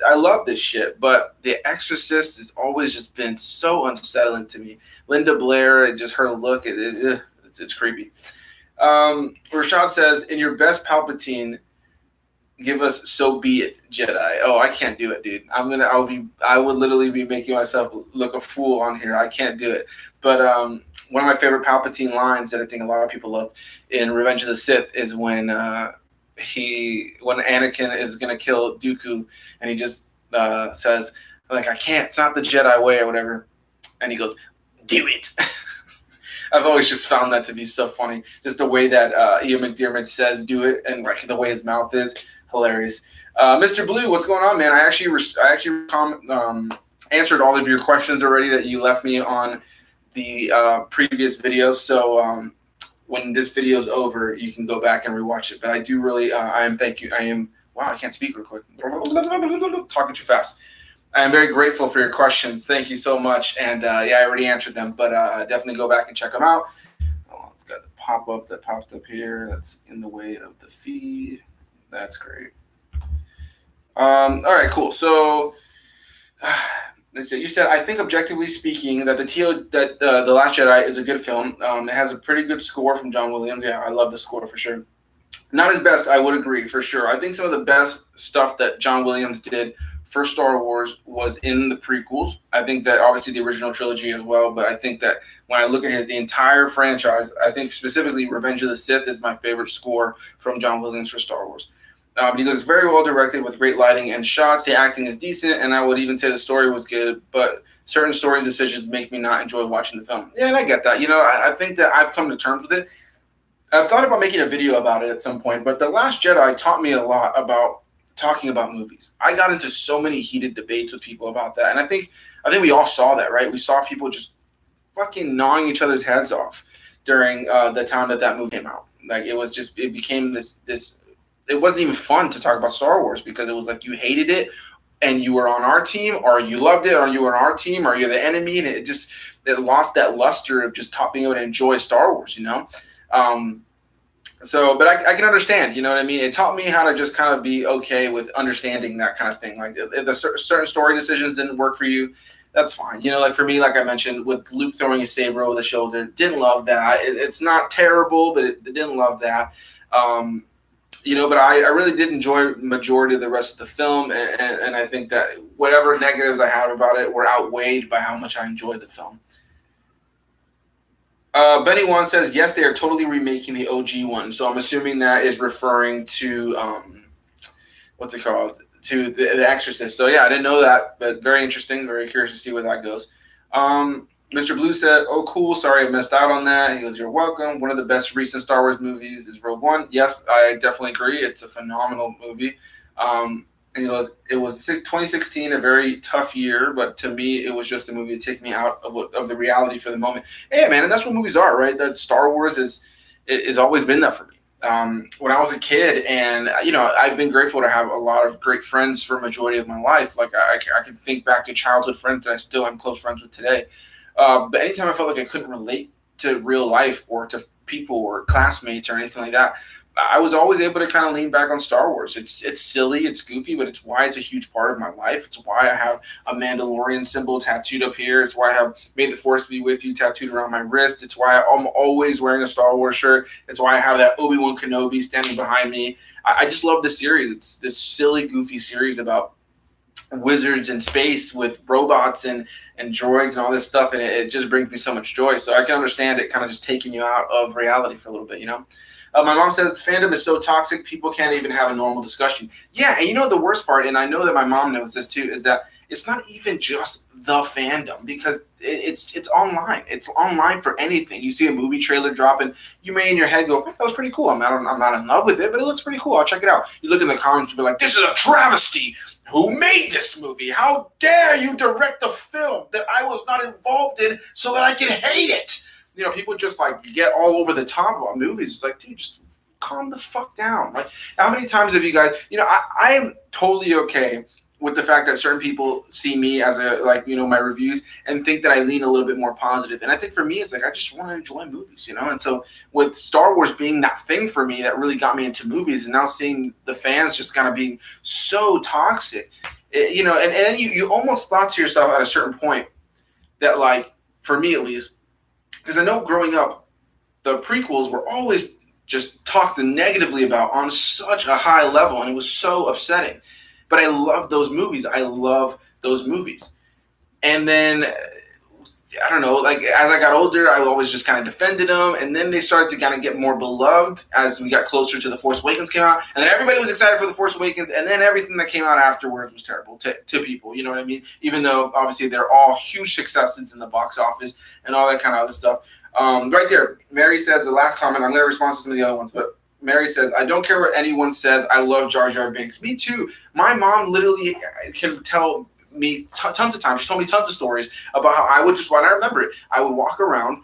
I love this shit, but The Exorcist has always just been so unsettling to me. Linda Blair, just her look, it's creepy. Rashad says, "In your best Palpatine, give us So Be It Jedi." Oh, I can't do it, dude. I would literally be making myself look a fool on here. I can't do it. But one of my favorite Palpatine lines that I think a lot of people love in Revenge of the Sith is when Anakin is gonna kill Dooku, and he just says, like, "I can't. It's not the Jedi way," or whatever, and he goes, "Do it." I've always just found that to be so funny. Just the way that Ian McDiarmid says "do it," and like the way his mouth is. Hilarious. Mr. Blue, what's going on, man? I actually answered all of your questions already that you left me on the previous video. So when this video is over, you can go back and rewatch it. But I do really, wow, I can't speak real quick. Talking too fast. I am very grateful for your questions. Thank you so much. And yeah, I already answered them, but definitely go back and check them out. Oh, it's got the pop-up that popped up here. That's in the way of the feed. That's great. All right, cool. So, let's see. You said, "I think objectively speaking that The Last Jedi is a good film. It has a pretty good score from John Williams." Yeah, I love the score for sure. Not his best, I would agree for sure. I think some of the best stuff that John Williams did for Star Wars was in the prequels. I think that obviously the original trilogy as well, but I think that when I look at the entire franchise, I think specifically Revenge of the Sith is my favorite score from John Williams for Star Wars. Because it's very well directed with great lighting and shots. The acting is decent, and I would even say the story was good, but certain story decisions make me not enjoy watching the film. Yeah, and I get that. You know, I think that I've come to terms with it. I've thought about making a video about it at some point, but The Last Jedi taught me a lot about talking about movies. I got into so many heated debates with people about that, and I think we all saw that, right? We saw people just fucking gnawing each other's heads off during the time that movie came out. Like it became this. It wasn't even fun to talk about Star Wars because it was like you hated it and you were on our team, or you loved it, or you were on our team, or you're the enemy, and it lost that luster of just being able to enjoy Star Wars, you know. But I can understand, you know what I mean? It taught me how to just kind of be okay with understanding that kind of thing. Like if the certain story decisions didn't work for you, that's fine. You know, like for me, like I mentioned, with Luke throwing a saber over the shoulder, didn't love that. It's not terrible, but it didn't love that. But I really did enjoy majority of the rest of the film, and I think that whatever negatives I have about it were outweighed by how much I enjoyed the film. Benny Wan says, yes, they are totally remaking the OG one. So I'm assuming that is referring to, what's it called? To the Exorcist. So yeah, I didn't know that, but very interesting. Very curious to see where that goes. Mr. Blue said, oh, cool. Sorry I missed out on that. He goes, you're welcome. One of the best recent Star Wars movies is Rogue One. Yes, I definitely agree. It's a phenomenal movie. And it was 2016, a very tough year, but to me, it was just a movie to take me out of the reality for the moment. Hey, man, and that's what movies are, right? That Star Wars is always been that for me. When I was a kid, and I've been grateful to have a lot of great friends for a majority of my life. Like I can think back to childhood friends that I still am close friends with today. But anytime I felt like I couldn't relate to real life or to people or classmates or anything like that, I was always able to kind of lean back on Star Wars. It's silly, it's goofy, but it's why it's a huge part of my life. It's why I have a Mandalorian symbol tattooed up here. It's why I have "May the Force be with you" tattooed around my wrist. It's why I'm always wearing a Star Wars shirt. It's why I have that Obi-Wan Kenobi standing behind me. I just love the series. It's this silly, goofy series about wizards in space with robots and droids and all this stuff, and it just brings me so much joy. So I can understand it kind of just taking you out of reality for a little bit. My mom says fandom is so toxic, people can't even have a normal discussion. Yeah, and the worst part, and I know that my mom knows this too, is that it's not even just the fandom, because it's online. It's online for anything. You see a movie trailer drop, and you may in your head go, that was pretty cool. I'm not in love with it, but it looks pretty cool. I'll check it out. You look in the comments and be like, this is a travesty. Who made this movie? How dare you direct a film that I was not involved in so that I can hate it? People just like get all over the top about movies. It's like, dude, just calm the fuck down. Like, how many times have you guys, I am totally okay with the fact that certain people see me as my reviews and think that I lean a little bit more positive. And I think for me, it's like, I just want to enjoy movies, And so with Star Wars being that thing for me that really got me into movies, and now seeing the fans just kind of being so toxic, and then you almost thought to yourself at a certain point that, like, for me at least, because I know growing up, the prequels were always just talked negatively about on such a high level, and it was so upsetting. But I love those movies. And then, I don't know, like as I got older, I always just kind of defended them. And then they started to kind of get more beloved as we got closer to The Force Awakens came out. And then everybody was excited for The Force Awakens. And then everything that came out afterwards was terrible to people. You know what I mean? Even though obviously they're all huge successes in the box office and all that kind of other stuff. Right there, Mary says, the last comment, I'm going to respond to some of the other ones, but Mary says, I don't care what anyone says. I love Jar Jar Binks. Me too. My mom literally can tell me tons of times. She told me tons of stories about how I would just, when I remember it, I would walk around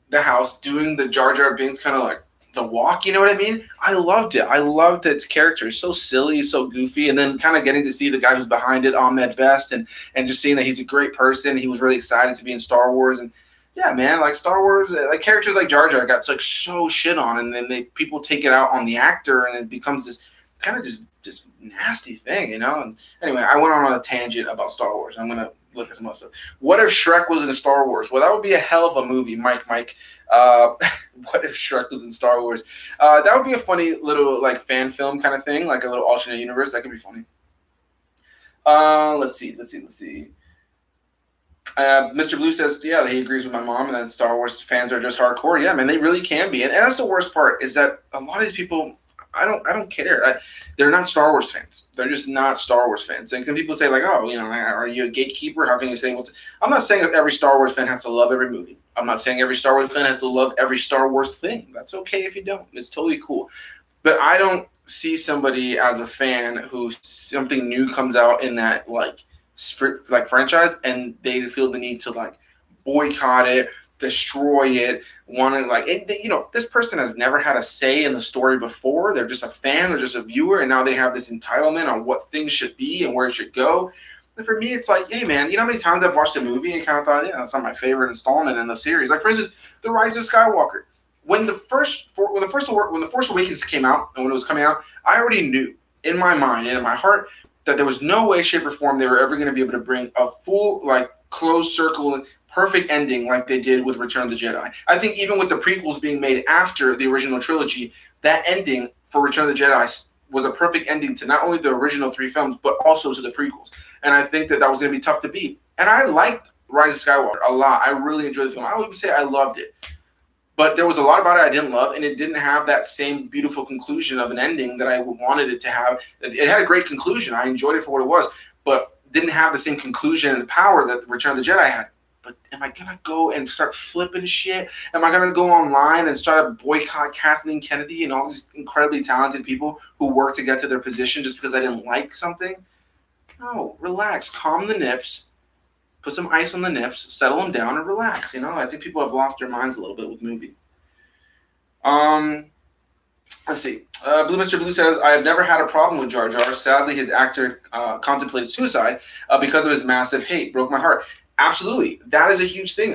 the house doing the Jar Jar Binks kind of like the walk, you know what I mean? I loved it. I loved its character. It's so silly, so goofy. And then kind of getting to see the guy who's behind it, Ahmed Best, and just seeing that he's a great person. He was really excited to be in Star Wars. And yeah, man, like Star Wars, like characters like Jar Jar got like so shit on, and then people take it out on the actor, and it becomes this kind of just nasty thing, And anyway, I went on a tangent about Star Wars. I'm gonna look at some other stuff. What if Shrek was in Star Wars? Well, that would be a hell of a movie, Mike. What if Shrek was in Star Wars? That would be a funny little like fan film kind of thing, like a little alternate universe. That could be funny. Let's see. Mr. Blue says, yeah, he agrees with my mom, and that Star Wars fans are just hardcore. Yeah, man, they really can be. And that's the worst part, is that a lot of these people, I don't care. They're not Star Wars fans. They're just not Star Wars fans. And people say, like, oh, are you a gatekeeper? How can you say, I'm not saying that every Star Wars fan has to love every movie. I'm not saying every Star Wars fan has to love every Star Wars thing. That's okay if you don't. It's totally cool. But I don't see somebody as a fan who something new comes out in that, like franchise, and they feel the need to like boycott it, destroy it, want to like this person has never had a say in the story before. They're just a fan, they're just a viewer, and now they have this entitlement on what things should be and where it should go. And for me, it's like, hey man, you know how many times I've watched a movie and kind of thought, yeah, that's not my favorite installment in the series. Like for instance, The Rise of Skywalker. When the Force Awakens came out, and when it was coming out, I already knew in my mind and in my heart that there was no way, shape, or form they were ever going to be able to bring a full, like, closed circle perfect ending like they did with Return of the Jedi. I think even with the prequels being made after the original trilogy, that ending for Return of the Jedi was a perfect ending to not only the original 3 films, but also to the prequels. And I think that that was going to be tough to beat. And I liked Rise of Skywalker a lot. I really enjoyed the film. I would even say I loved it. But there was a lot about it I didn't love, and it didn't have that same beautiful conclusion of an ending that I wanted it to have. It had a great conclusion. I enjoyed it for what it was, but didn't have the same conclusion and power that Return of the Jedi had. But am I going to go and start flipping shit? Am I going to go online and start to boycott Kathleen Kennedy and all these incredibly talented people who work to get to their position just because I didn't like something? No, relax. Calm the nips. Put some ice on the nips, settle them down, and relax. I think people have lost their minds a little bit with the movie. Let's see. Blue Mr. Blue says, I have never had a problem with Jar Jar. Sadly, his actor contemplated suicide because of his massive hate. Broke my heart. Absolutely. That is a huge thing.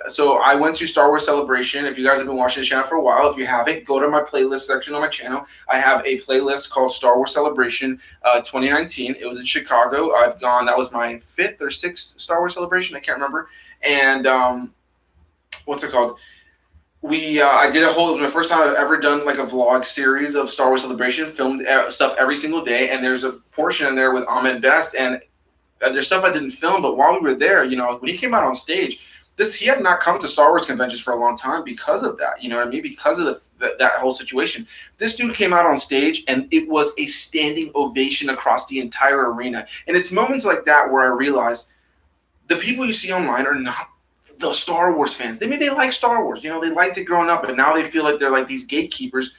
So I went to Star Wars Celebration. If you guys have been watching the channel for a while, if you haven't, go to my playlist section on my channel. I have a playlist called Star Wars Celebration 2019. It was in Chicago. That was my 5th or 6th Star Wars Celebration. I can't remember. And what's it called? I did it was my first time I've ever done like a vlog series of Star Wars Celebration, filmed stuff every single day. And there's a portion in there with Ahmed Best, and there's stuff I didn't film, but while we were there, when he came out on stage, he had not come to Star Wars conventions for a long time because of that. You know what I mean? Because of that whole situation. This dude came out on stage, and it was a standing ovation across the entire arena. And it's moments like that where I realized the people you see online are not the Star Wars fans. They like Star Wars. They liked it growing up, and now they feel like they're like these gatekeepers.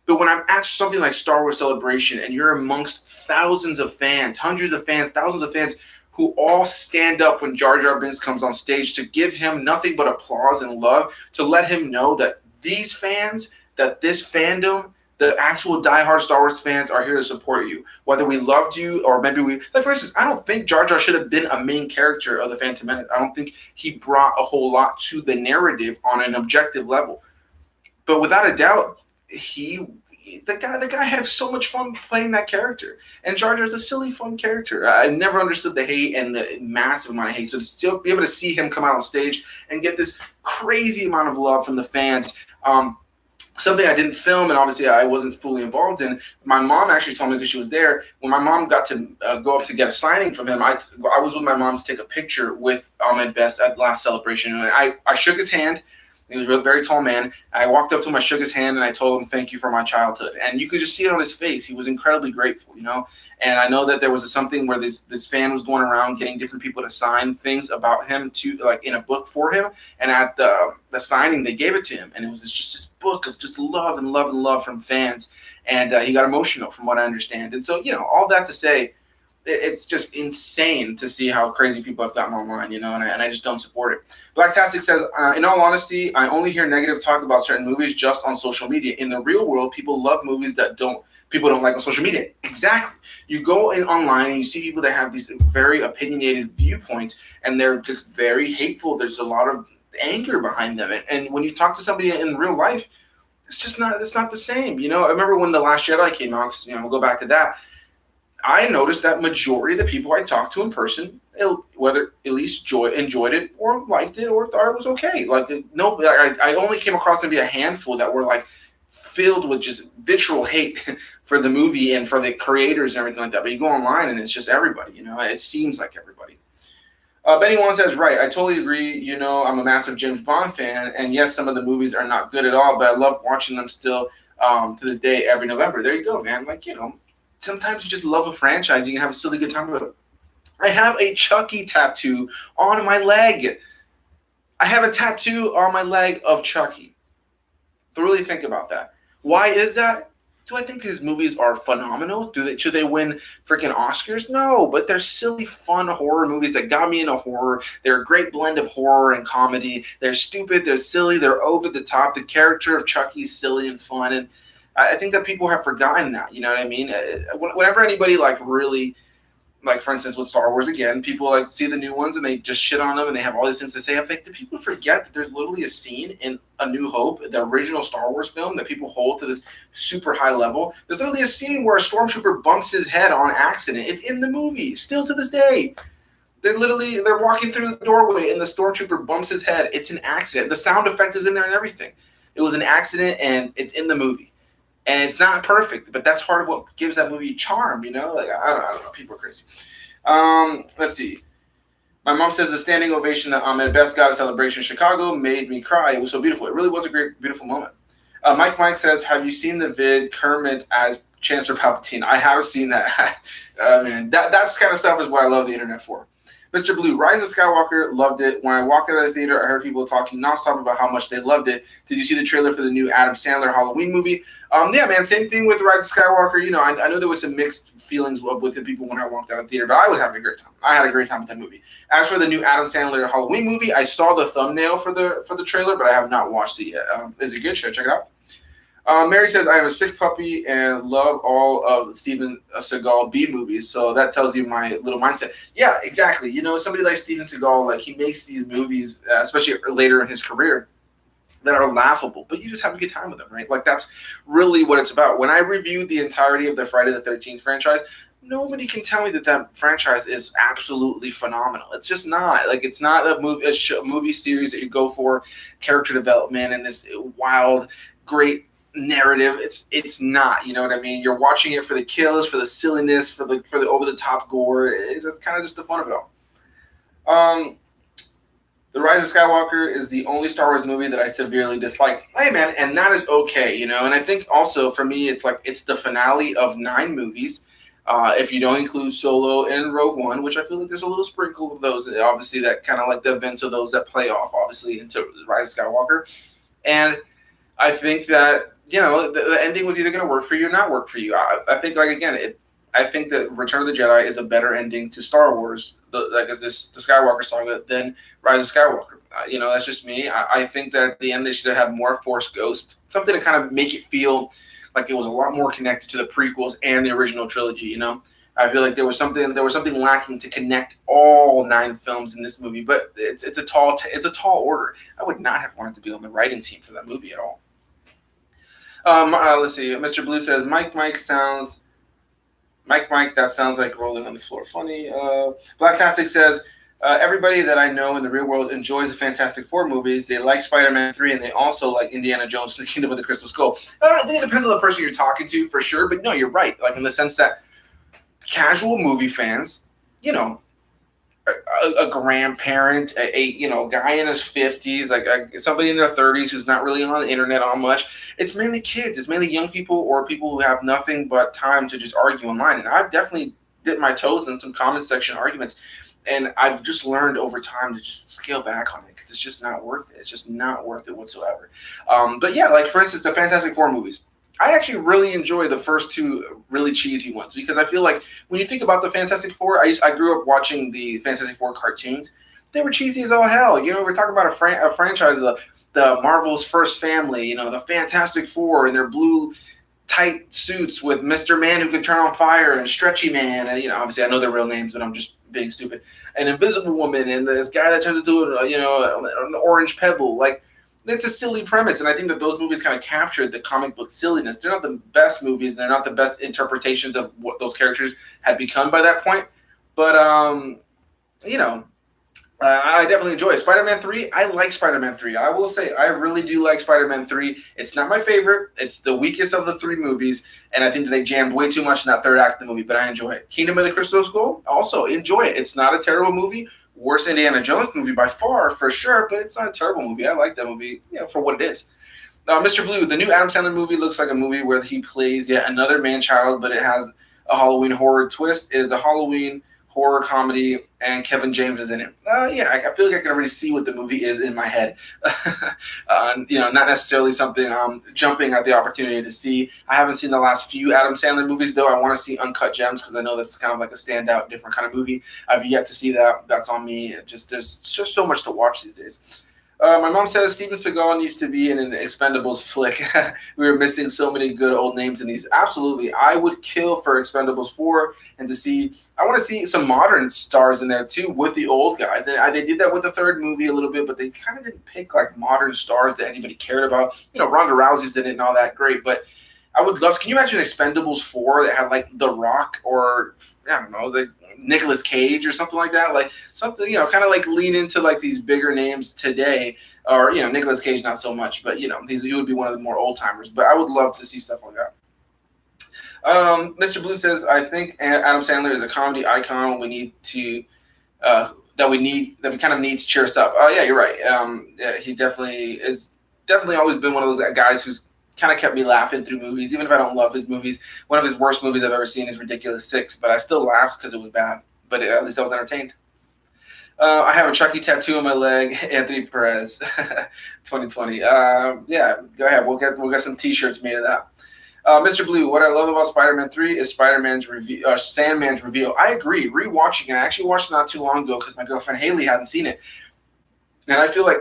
But when I'm at something like Star Wars Celebration and you're amongst thousands of fans, hundreds of fans, thousands of fans who all stand up when Jar Jar Binks comes on stage to give him nothing but applause and love, to let him know that these fans, that this fandom, the actual diehard Star Wars fans are here to support you. Whether we loved you or maybe for instance, I don't think Jar Jar should have been a main character of The Phantom Menace. I don't think he brought a whole lot to the narrative on an objective level. But without a doubt, the guy had so much fun playing that character, and Jar Jar's a silly, fun character. I never understood the hate and the massive amount of hate. So to still be able to see him come out on stage and get this crazy amount of love from the fans, something I didn't film and obviously I wasn't fully involved in. My mom actually told me because she was there. When my mom got to go up to get a signing from him, I was with my mom to take a picture with Ahmed Best at the last celebration, and I shook his hand. He was a very tall man. I walked up to him, I shook his hand, and I told him, thank you for my childhood. And you could just see it on his face. He was incredibly grateful, And I know that there was something where this fan was going around getting different people to sign things about him in a book for him. And at the signing, they gave it to him. And it was just this book of just love and love and love from fans. And he got emotional from what I understand. And so, all that to say, it's just insane to see how crazy people have gotten online, and I just don't support it. Blacktastic says, in all honesty, I only hear negative talk about certain movies just on social media. In the real world, people love movies that people don't like on social media. Exactly. You go online and you see people that have these very opinionated viewpoints, and they're just very hateful. There's a lot of anger behind them. And when you talk to somebody in real life, it's not the same. I remember when The Last Jedi came out, we'll go back to that. I noticed that majority of the people I talked to in person, whether at least enjoyed it or liked it or thought it was okay. I only came across maybe a handful that were like filled with just vitriol hate for the movie and for the creators and everything like that. But you go online and it's just everybody. It seems like everybody. Benny Wan says, right, I totally agree. I'm a massive James Bond fan, and yes, some of the movies are not good at all, but I love watching them still to this day every November. There you go, man. Sometimes you just love a franchise. You can have a silly good time with it. I have a Chucky tattoo on my leg. I have a tattoo on my leg of Chucky. Really think about that. Why is that? Do I think his movies are phenomenal? Should they win freaking Oscars? No, but they're silly, fun horror movies that got me into horror. They're a great blend of horror and comedy. They're stupid. They're silly. They're over the top. The character of Chucky's silly and fun, and I think that people have forgotten that. You know what I mean? Whenever anybody really, for instance, with Star Wars again, people see the new ones and they just shit on them and they have all these things to say. I think the people forget that there's literally a scene in A New Hope, the original Star Wars film, that people hold to this super high level. There's literally a scene where a stormtrooper bumps his head on accident. It's in the movie, still to this day. They're walking through the doorway and the stormtrooper bumps his head. It's an accident. The sound effect is in there and everything. It was an accident and it's in the movie. And it's not perfect, but that's part of what gives that movie charm, you know? Like I don't know, people are crazy. Let's see. My mom says the standing ovation at Best Goddess Celebration in Chicago made me cry. It was so beautiful. It really was a great, beautiful moment. Mike says, have you seen the vid Kermit as Chancellor Palpatine? I have seen that. Man, that's kind of stuff is what I love the internet for. Mr. Blue, Rise of Skywalker, loved it. When I walked out of the theater, I heard people talking nonstop about how much they loved it. Did you see the trailer for the new Adam Sandler Halloween movie? Yeah, man, same thing with Rise of Skywalker. You know, I know there was some mixed feelings with the people when I walked out of the theater, but I was having a great time. I had a great time with that movie. As for the new Adam Sandler Halloween movie, I saw the thumbnail for the trailer, but I have not watched it yet. Is it good? Should I check it out? Mary says, I am a sick puppy and love all of Steven Seagal B movies. So that tells you my little mindset. Yeah, exactly. You know, somebody like Steven Seagal, like he makes these movies, especially later in his career, that are laughable, but you just have a good time with them, right? Like that's really what it's about. When I reviewed the entirety of the Friday the 13th franchise, nobody can tell me that franchise is absolutely phenomenal. It's just not. Like it's not a movie series that you go for character development and this wild, great narrative. It's not. You know what I mean? You're watching it for the kills, for the silliness, for the over the top gore. It's kind of just the fun of it all. The Rise of Skywalker is the only Star Wars movie that I severely dislike. Hey man, and that is okay, you know. And I think also for me, it's like it's the finale of 9 movies. If you don't include Solo and Rogue One, which I feel like there's a little sprinkle of those, obviously that kind of like the events of those that play off, obviously into Rise of Skywalker. And I think that the ending was either going to work for you or not work for you. I think like again, I think that Return of the Jedi is a better ending to Star Wars, the Skywalker saga, than Rise of Skywalker. That's just me. I think that at the end they should have more Force Ghost, something to kind of make it feel like it was a lot more connected to the prequels and the original trilogy. You know, I feel like there was something lacking to connect all 9 films in this movie. But it's a tall order. I would not have wanted to be on the writing team for that movie at all. Let's see. Mr. Blue says Mike sounds. Mike, that sounds like rolling on the floor. Funny. Blacktastic says, everybody that I know in the real world enjoys the Fantastic Four movies. They like Spider-Man 3, and they also like Indiana Jones and the Kingdom of the Crystal Skull. I think it depends on the person you're talking to, for sure. But no, you're right. Like in the sense that casual movie fans, a grandparent, a guy in his 50s, like somebody in their 30s who's not really on the internet on much. It's mainly kids. It's mainly young people or people who have nothing but time to just argue online. And I've definitely dipped my toes in some comment section arguments. And I've just learned over time to just scale back on it because it's just not worth it. It's just not worth it whatsoever. But yeah, like for instance, the Fantastic Four movies. I actually really enjoy the first 2 really cheesy ones because I feel like when you think about the Fantastic Four, I grew up watching the Fantastic Four cartoons. They were cheesy as all hell. You know, we're talking about a franchise, the Marvel's first family, the Fantastic Four in their blue tight suits with Mr. Man who can turn on fire and Stretchy Man. And, obviously I know their real names, but I'm just being stupid. An Invisible Woman and this guy that turns into an orange pebble. Like, it's a silly premise, and I think that those movies kind of captured the comic book silliness. They're not the best movies, and they're not the best interpretations of what those characters had become by that point. But I definitely enjoy it. Spider-Man 3, I like Spider-Man 3. I will say I really do like Spider-Man 3. It's not my favorite. It's the weakest of the 3 movies, and I think that they jammed way too much in that third act of the movie, but I enjoy it. Kingdom of the Crystal Skull, also enjoy it. It's not a terrible movie. Worst Indiana Jones movie by far, for sure, but it's not a terrible movie. I like that movie, for what it is. Mr. Blue, the new Adam Sandler movie looks like a movie where he plays yet another man-child, but it has a Halloween horror twist. It is the Halloween horror comedy, and Kevin James is in it. I feel like I can already see what the movie is in my head. Not necessarily something I'm jumping at the opportunity to see. I haven't seen the last few Adam Sandler movies, though. I want to see Uncut Gems because I know that's kind of like a standout, different kind of movie. I've yet to see that. That's on me. There's just so much to watch these days. My mom says Steven Seagal needs to be in an Expendables flick. We were missing so many good old names in these. Absolutely. I would kill for Expendables 4 and I want to see some modern stars in there too with the old guys. And they did that with the third movie a little bit, but they kind of didn't pick like modern stars that anybody cared about. Ronda Rousey's in it and all that. Great. But I would love. Can you imagine Expendables 4 that had like The Rock or I don't know, the Nicolas Cage or something like that? Like something, kind of like lean into like these bigger names today. Or Nicolas Cage not so much, but he would be one of the more old timers. But I would love to see stuff like that. Mr. Blue says, I think Adam Sandler is a comedy icon. We need to that we kind of need to cheer us up. Yeah, you're right. Yeah, he definitely always been one of those guys who's kind of kept me laughing through movies, even if I don't love his movies. One of his worst movies I've ever seen is Ridiculous 6, but I still laughed because it was bad. But at least I was entertained. I have a Chucky tattoo on my leg. Anthony Perez, 2020. Yeah, go ahead. We'll get some T-shirts made of that. Mr. Blue, what I love about Spider-Man 3 is Sandman's reveal. I agree. Rewatching it, I actually watched it not too long ago because my girlfriend Haley hadn't seen it, and I feel like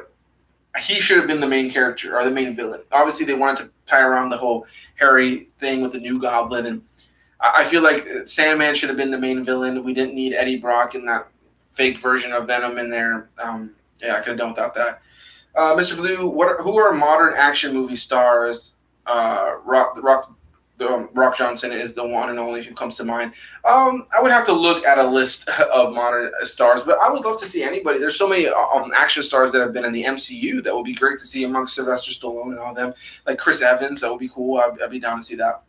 he should have been the main character or the main villain. Obviously, they wanted to tie around the whole Harry thing with the new Goblin, and I feel like Sandman should have been the main villain. We didn't need Eddie Brock in that fake version of Venom in there. Yeah, I could have done without that. Mr. Blue, who are modern action movie stars? Rock Johnson is the one and only who comes to mind. I would have to look at a list of modern stars, but I would love to see anybody. There's so many action stars that have been in the MCU that would be great to see amongst Sylvester Stallone and all them. Like Chris Evans, that would be cool. I'd be down to see that.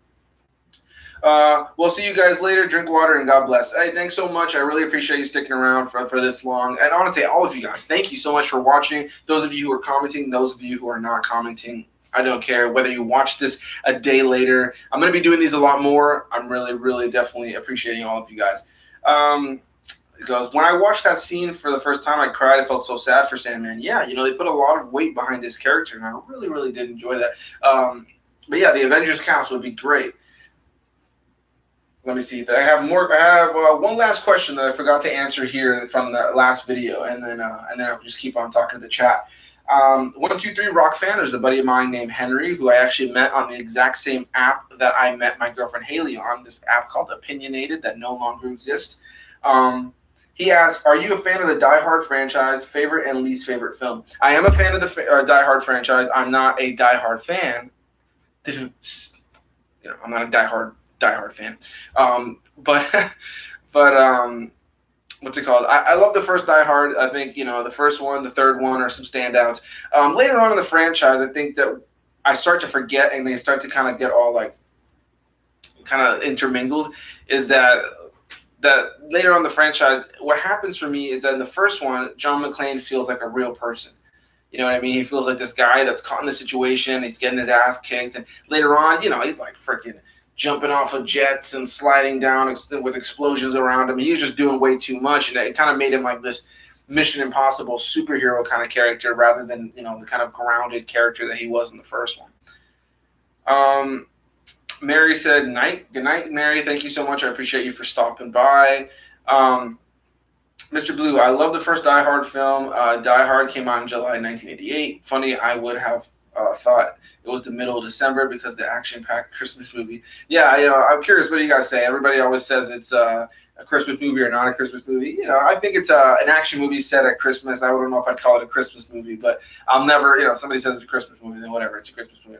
We'll see you guys later. Drink water and God bless. Hey, thanks so much. I really appreciate you sticking around for this long. And honestly, all of you guys, thank you so much for watching. Those of you who are commenting, those of you who are not commenting, I don't care whether you watch this a day later. I'm going to be doing these a lot more. I'm really, really definitely appreciating all of you guys. It goes, when I watched that scene for the first time, I cried. I felt so sad for Sandman. Yeah, they put a lot of weight behind his character, and I really, really did enjoy that. But yeah, the Avengers cast would be great. Let me see. I have more. I have one last question that I forgot to answer here from the last video, and then I'll just keep on talking to the chat. 123 Rock fan. There's a buddy of mine named Henry who I actually met on the exact same app that I met my girlfriend Haley on. This app called Opinionated that no longer exists. He asked, "Are you a fan of the Die Hard franchise? Favorite and least favorite film?" I am a fan of the Die Hard franchise. I'm not a Die Hard fan. I'm not a Die Hard fan. But what's it called? I love the first Die Hard. I think, the first one, the third one are some standouts. Later on in the franchise, I think that I start to forget and they start to kind of get all like kind of intermingled is that later on in the franchise, what happens for me is that in the first one, John McClane feels like a real person. You know what I mean? He feels like this guy that's caught in the situation. He's getting his ass kicked. And later on, he's like freaking jumping off of jets and sliding down with explosions around him. He was just doing way too much. And it kind of made him like this Mission Impossible superhero kind of character rather than, the kind of grounded character that he was in the first one. Mary said, good night, Mary. Thank you so much. I appreciate you for stopping by. Mr. Blue, I love the first Die Hard film. Die Hard came out in July 1988. Funny, I would have thought it was the middle of December because the action-packed Christmas movie. Yeah, I'm curious. What do you guys say? Everybody always says it's a Christmas movie or not a Christmas movie. I think it's an action movie set at Christmas. I don't know if I'd call it a Christmas movie, but I'll never, somebody says it's a Christmas movie, then whatever, it's a Christmas movie.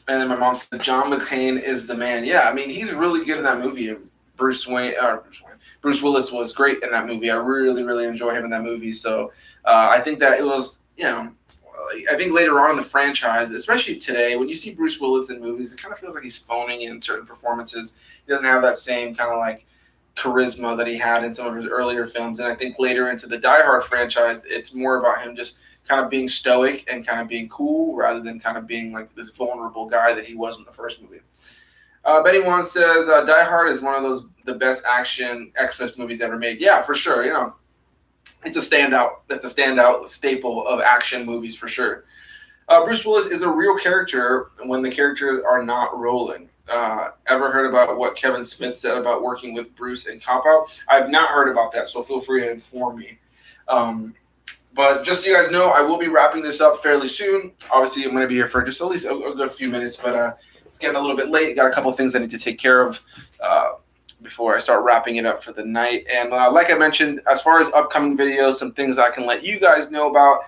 And then my mom said, John McClane is the man. Yeah, I mean, he's really good in that movie. Bruce Willis was great in that movie. I really, really enjoy him in that movie. So I think that it was, I think later on in the franchise, especially today, when you see Bruce Willis in movies, it kind of feels like he's phoning in certain performances. He doesn't have that same kind of like charisma that he had in some of his earlier films. And I think later into the Die Hard franchise, it's more about him just kind of being stoic and kind of being cool rather than kind of being like this vulnerable guy that he was in the first movie. Betty Wan says, Die Hard is one of the best action Xmas movies ever made. Yeah, for sure. It's a standout. That's a standout staple of action movies for sure. Bruce Willis is a real character when the characters are not rolling. Ever heard about what Kevin Smith said about working with Bruce in Cop Out? I've not heard about that, so feel free to inform me. But just so you guys know, I will be wrapping this up fairly soon. Obviously, I'm going to be here for just at least a few minutes, but it's getting a little bit late. Got a couple of things I need to take care of. before I start wrapping it up for the night. And like I mentioned, as far as upcoming videos, some things I can let you guys know about.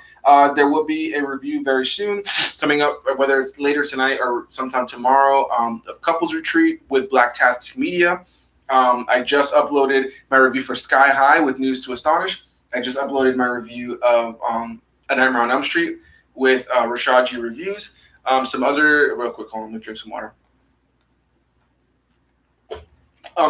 There will be a review very soon coming up, whether it's later tonight or sometime tomorrow, of Couples Retreat with Blacktastic Media. I just uploaded my review for Sky High with News to Astonish. I just uploaded my review of A Nightmare on Elm Street with Rashad G Reviews. Some other, real quick, hold on, let me drink some water.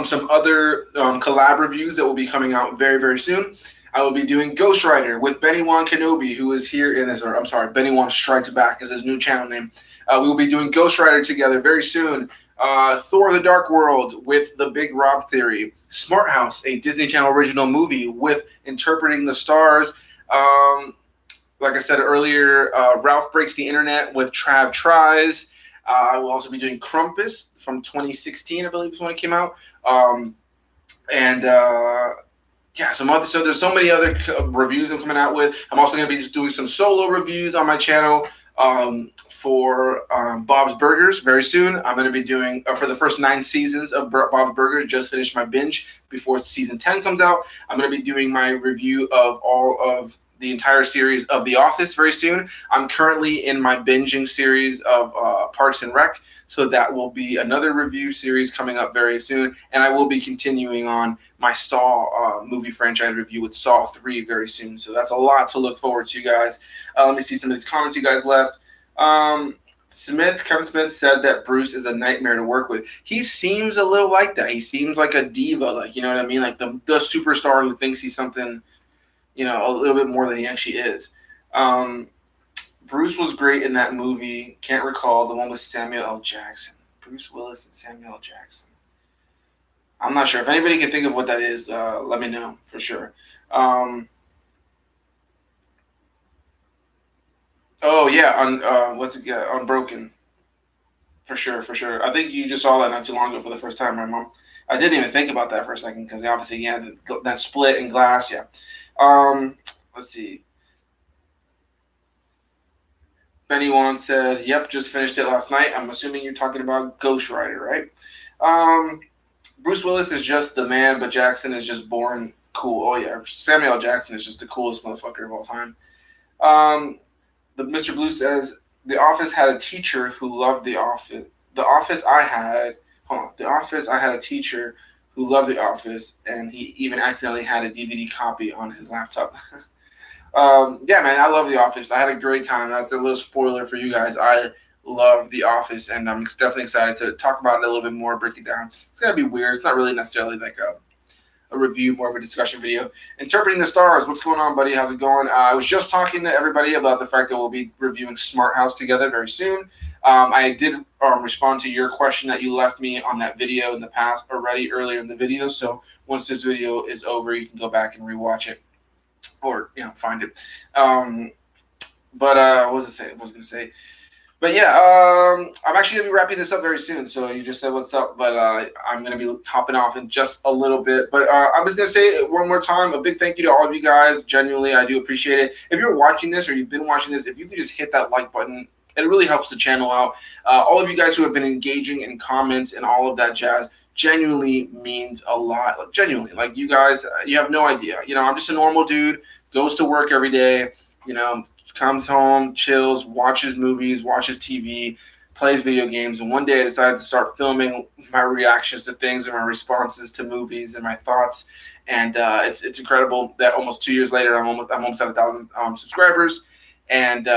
Some other collab reviews that will be coming out very, very soon. I will be doing Ghost Rider with Benny Wan Kenobi, who is here in this, or I'm sorry, Benny Wan Strikes Back is his new channel name. We will be doing Ghost Rider together very soon. Thor the Dark World with the Big Rob Theory. Smart House, a Disney Channel original movie with Interpreting the Stars. Like I said earlier, Ralph Breaks the Internet with Trav Tries. I will also be doing Krampus from 2016, I believe is when it came out. Yeah, some other. So there's so many other reviews I'm coming out with. I'm also going to be doing some solo reviews on my channel for Bob's Burgers very soon. I'm going to be doing for the first 9 seasons of Bob's Burgers. Just finished my binge before season 10 comes out. I'm going to be doing my review of all of the entire series of The Office very soon. I'm currently in my binging series of Parks and Rec, so that will be another review series coming up very soon. And I will be continuing on my Saw movie franchise review with Saw 3 very soon. So that's a lot to look forward to, guys. Let me see some of these comments you guys left. Kevin Smith said that Bruce is a nightmare to work with. He seems a little like that. He seems like a diva, like, you know what I mean? Like the superstar who thinks he's something, you know, a little bit more than he actually is. Bruce was great in that movie. Can't recall the one with Samuel L. Jackson. Bruce Willis and Samuel L. Jackson. I'm not sure. If anybody can think of what that is, let me know for sure. Oh yeah, on Unbroken. For sure. I think you just saw that not too long ago for the first time, right, Mom? I didn't even think about that for a second because obviously, yeah, that split in glass, yeah. Let's see. Benny Wan said, "Yep, just finished it last night." I'm assuming you're talking about Ghost Rider, right? Bruce Willis is just the man, but Jackson is just born cool. Oh yeah, Samuel L. Jackson is just the coolest motherfucker of all time. The Mr. Blue says, "The Office had a teacher who loved The Office. The Office I had a teacher who loved The Office, and he even accidentally had a DVD copy on his laptop." Yeah, man, I love The Office. I had a great time. That's a little spoiler for you guys. I love The Office, and I'm definitely excited to talk about it a little bit more, break it down. It's going to be weird. It's not really necessarily like a review, more of a discussion video. Interpreting the Stars. What's going on, buddy? How's it going? I was just talking to everybody about the fact that we'll be reviewing Smart House together very soon. I did respond to your question that you left me on that video in the past already earlier in the video. So once this video is over, you can go back and rewatch it or, you know, find it. What was I going to say? But yeah, I'm actually going to be wrapping this up very soon. So you just said what's up, but I'm going to be hopping off in just a little bit. But I'm just going to say it one more time, a big thank you to all of you guys. Genuinely, I do appreciate it. If you're watching this or you've been watching this, if you could just hit that like button, it really helps the channel out. All of you guys who have been engaging in comments and all of that jazz genuinely means a lot. Like, genuinely, like you guys, you have no idea. You know, I'm just a normal dude, goes to work every day, you know, comes home, chills, watches movies, watches TV, plays video games. And one day I decided to start filming my reactions to things and my responses to movies and my thoughts. And it's incredible that almost 2 years later, I'm almost at 1,000 subscribers. And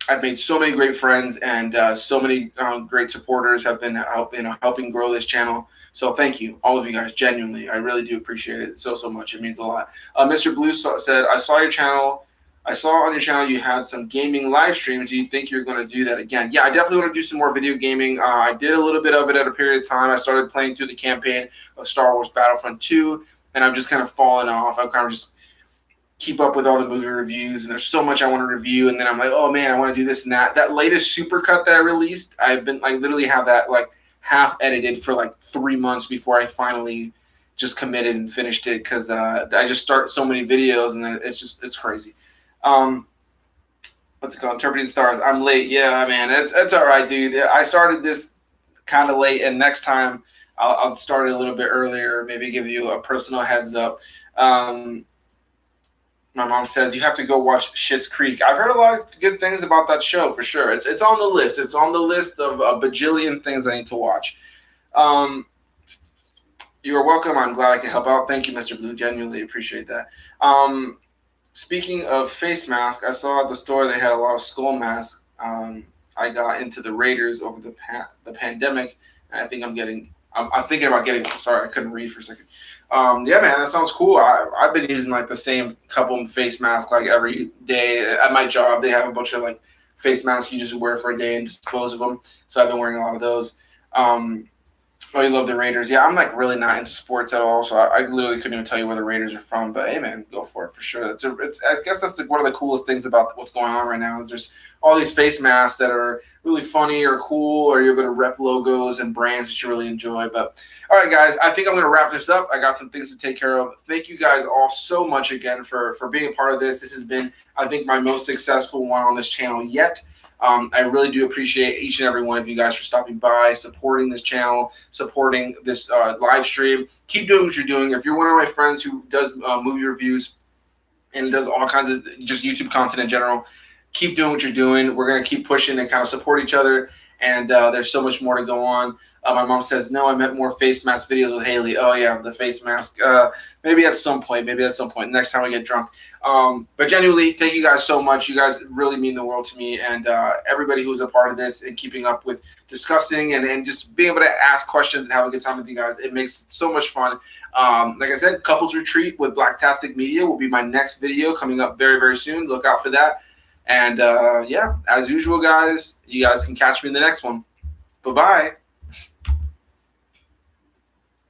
I've made so many great friends, and so many great supporters have been helping grow this channel. So thank you, all of you guys, genuinely. I really do appreciate it so much. It means a lot. Mr. Blue said, I saw on your channel you had some gaming live streams. Do you think you're going to do that again? Yeah, I definitely want to do some more video gaming. I did a little bit of it at a period of time. I started playing through the campaign of Star Wars Battlefront 2, and I've just kind of fallen off. I've kind of just keep up with all the movie reviews, and there's so much I want to review, and then I'm like, oh man, I want to do this and that. That latest supercut that I released, I literally have that like half edited for like 3 months before I finally just committed and finished it, because I just start so many videos and then it's crazy. What's it called? Interpreting the Stars. I'm late. Yeah, man, it's all right, dude. I started this kind of late, and next time I'll start a little bit earlier, maybe give you a personal heads up. Um, my mom says you have to go watch Schitt's Creek. I've heard a lot of good things about that show for sure. It's on the list. It's on the list of a bajillion things I need to watch. Um, you're welcome. I'm glad I could help out. Thank you, Mr. Blue. Genuinely appreciate that. Um, Speaking of face mask, I saw at the store they had a lot of skull masks. I got into the Raiders over the pandemic, and I think I'm thinking about getting them. Sorry, I couldn't read for a second. Yeah, man, that sounds cool. I've been using like the same couple face masks like every day at my job. They have a bunch of like face masks you just wear for a day and dispose of them. So I've been wearing a lot of those. Um, Oh, you love the Raiders. Yeah, I'm like really not into sports at all, so I literally couldn't even tell you where the Raiders are from. But hey, man, go for it for sure. I guess that's like one of the coolest things about what's going on right now is there's all these face masks that are really funny or cool, or you're able to rep logos and brands that you really enjoy. But all right, guys, I think I'm going to wrap this up. I got some things to take care of. Thank you guys all so much again for being a part of this. This has been, I think, my most successful one on this channel yet. I really do appreciate each and every one of you guys for stopping by, supporting this channel, supporting this live stream. Keep doing what you're doing. If you're one of my friends who does movie reviews and does all kinds of just YouTube content in general, keep doing what you're doing. We're going to keep pushing and kind of support each other. And there's so much more to go on. My mom says, no, I meant more face mask videos with Haley. Oh, yeah, the face mask. Maybe at some point. Next time we get drunk. But genuinely, thank you guys so much. You guys really mean the world to me. And everybody who's a part of this and keeping up with discussing and just being able to ask questions and have a good time with you guys. It makes it so much fun. Like I said, Couples Retreat with Blacktastic Media will be my next video coming up very, very soon. Look out for that. And yeah, as usual, guys, you guys can catch me in the next one. Bye-bye.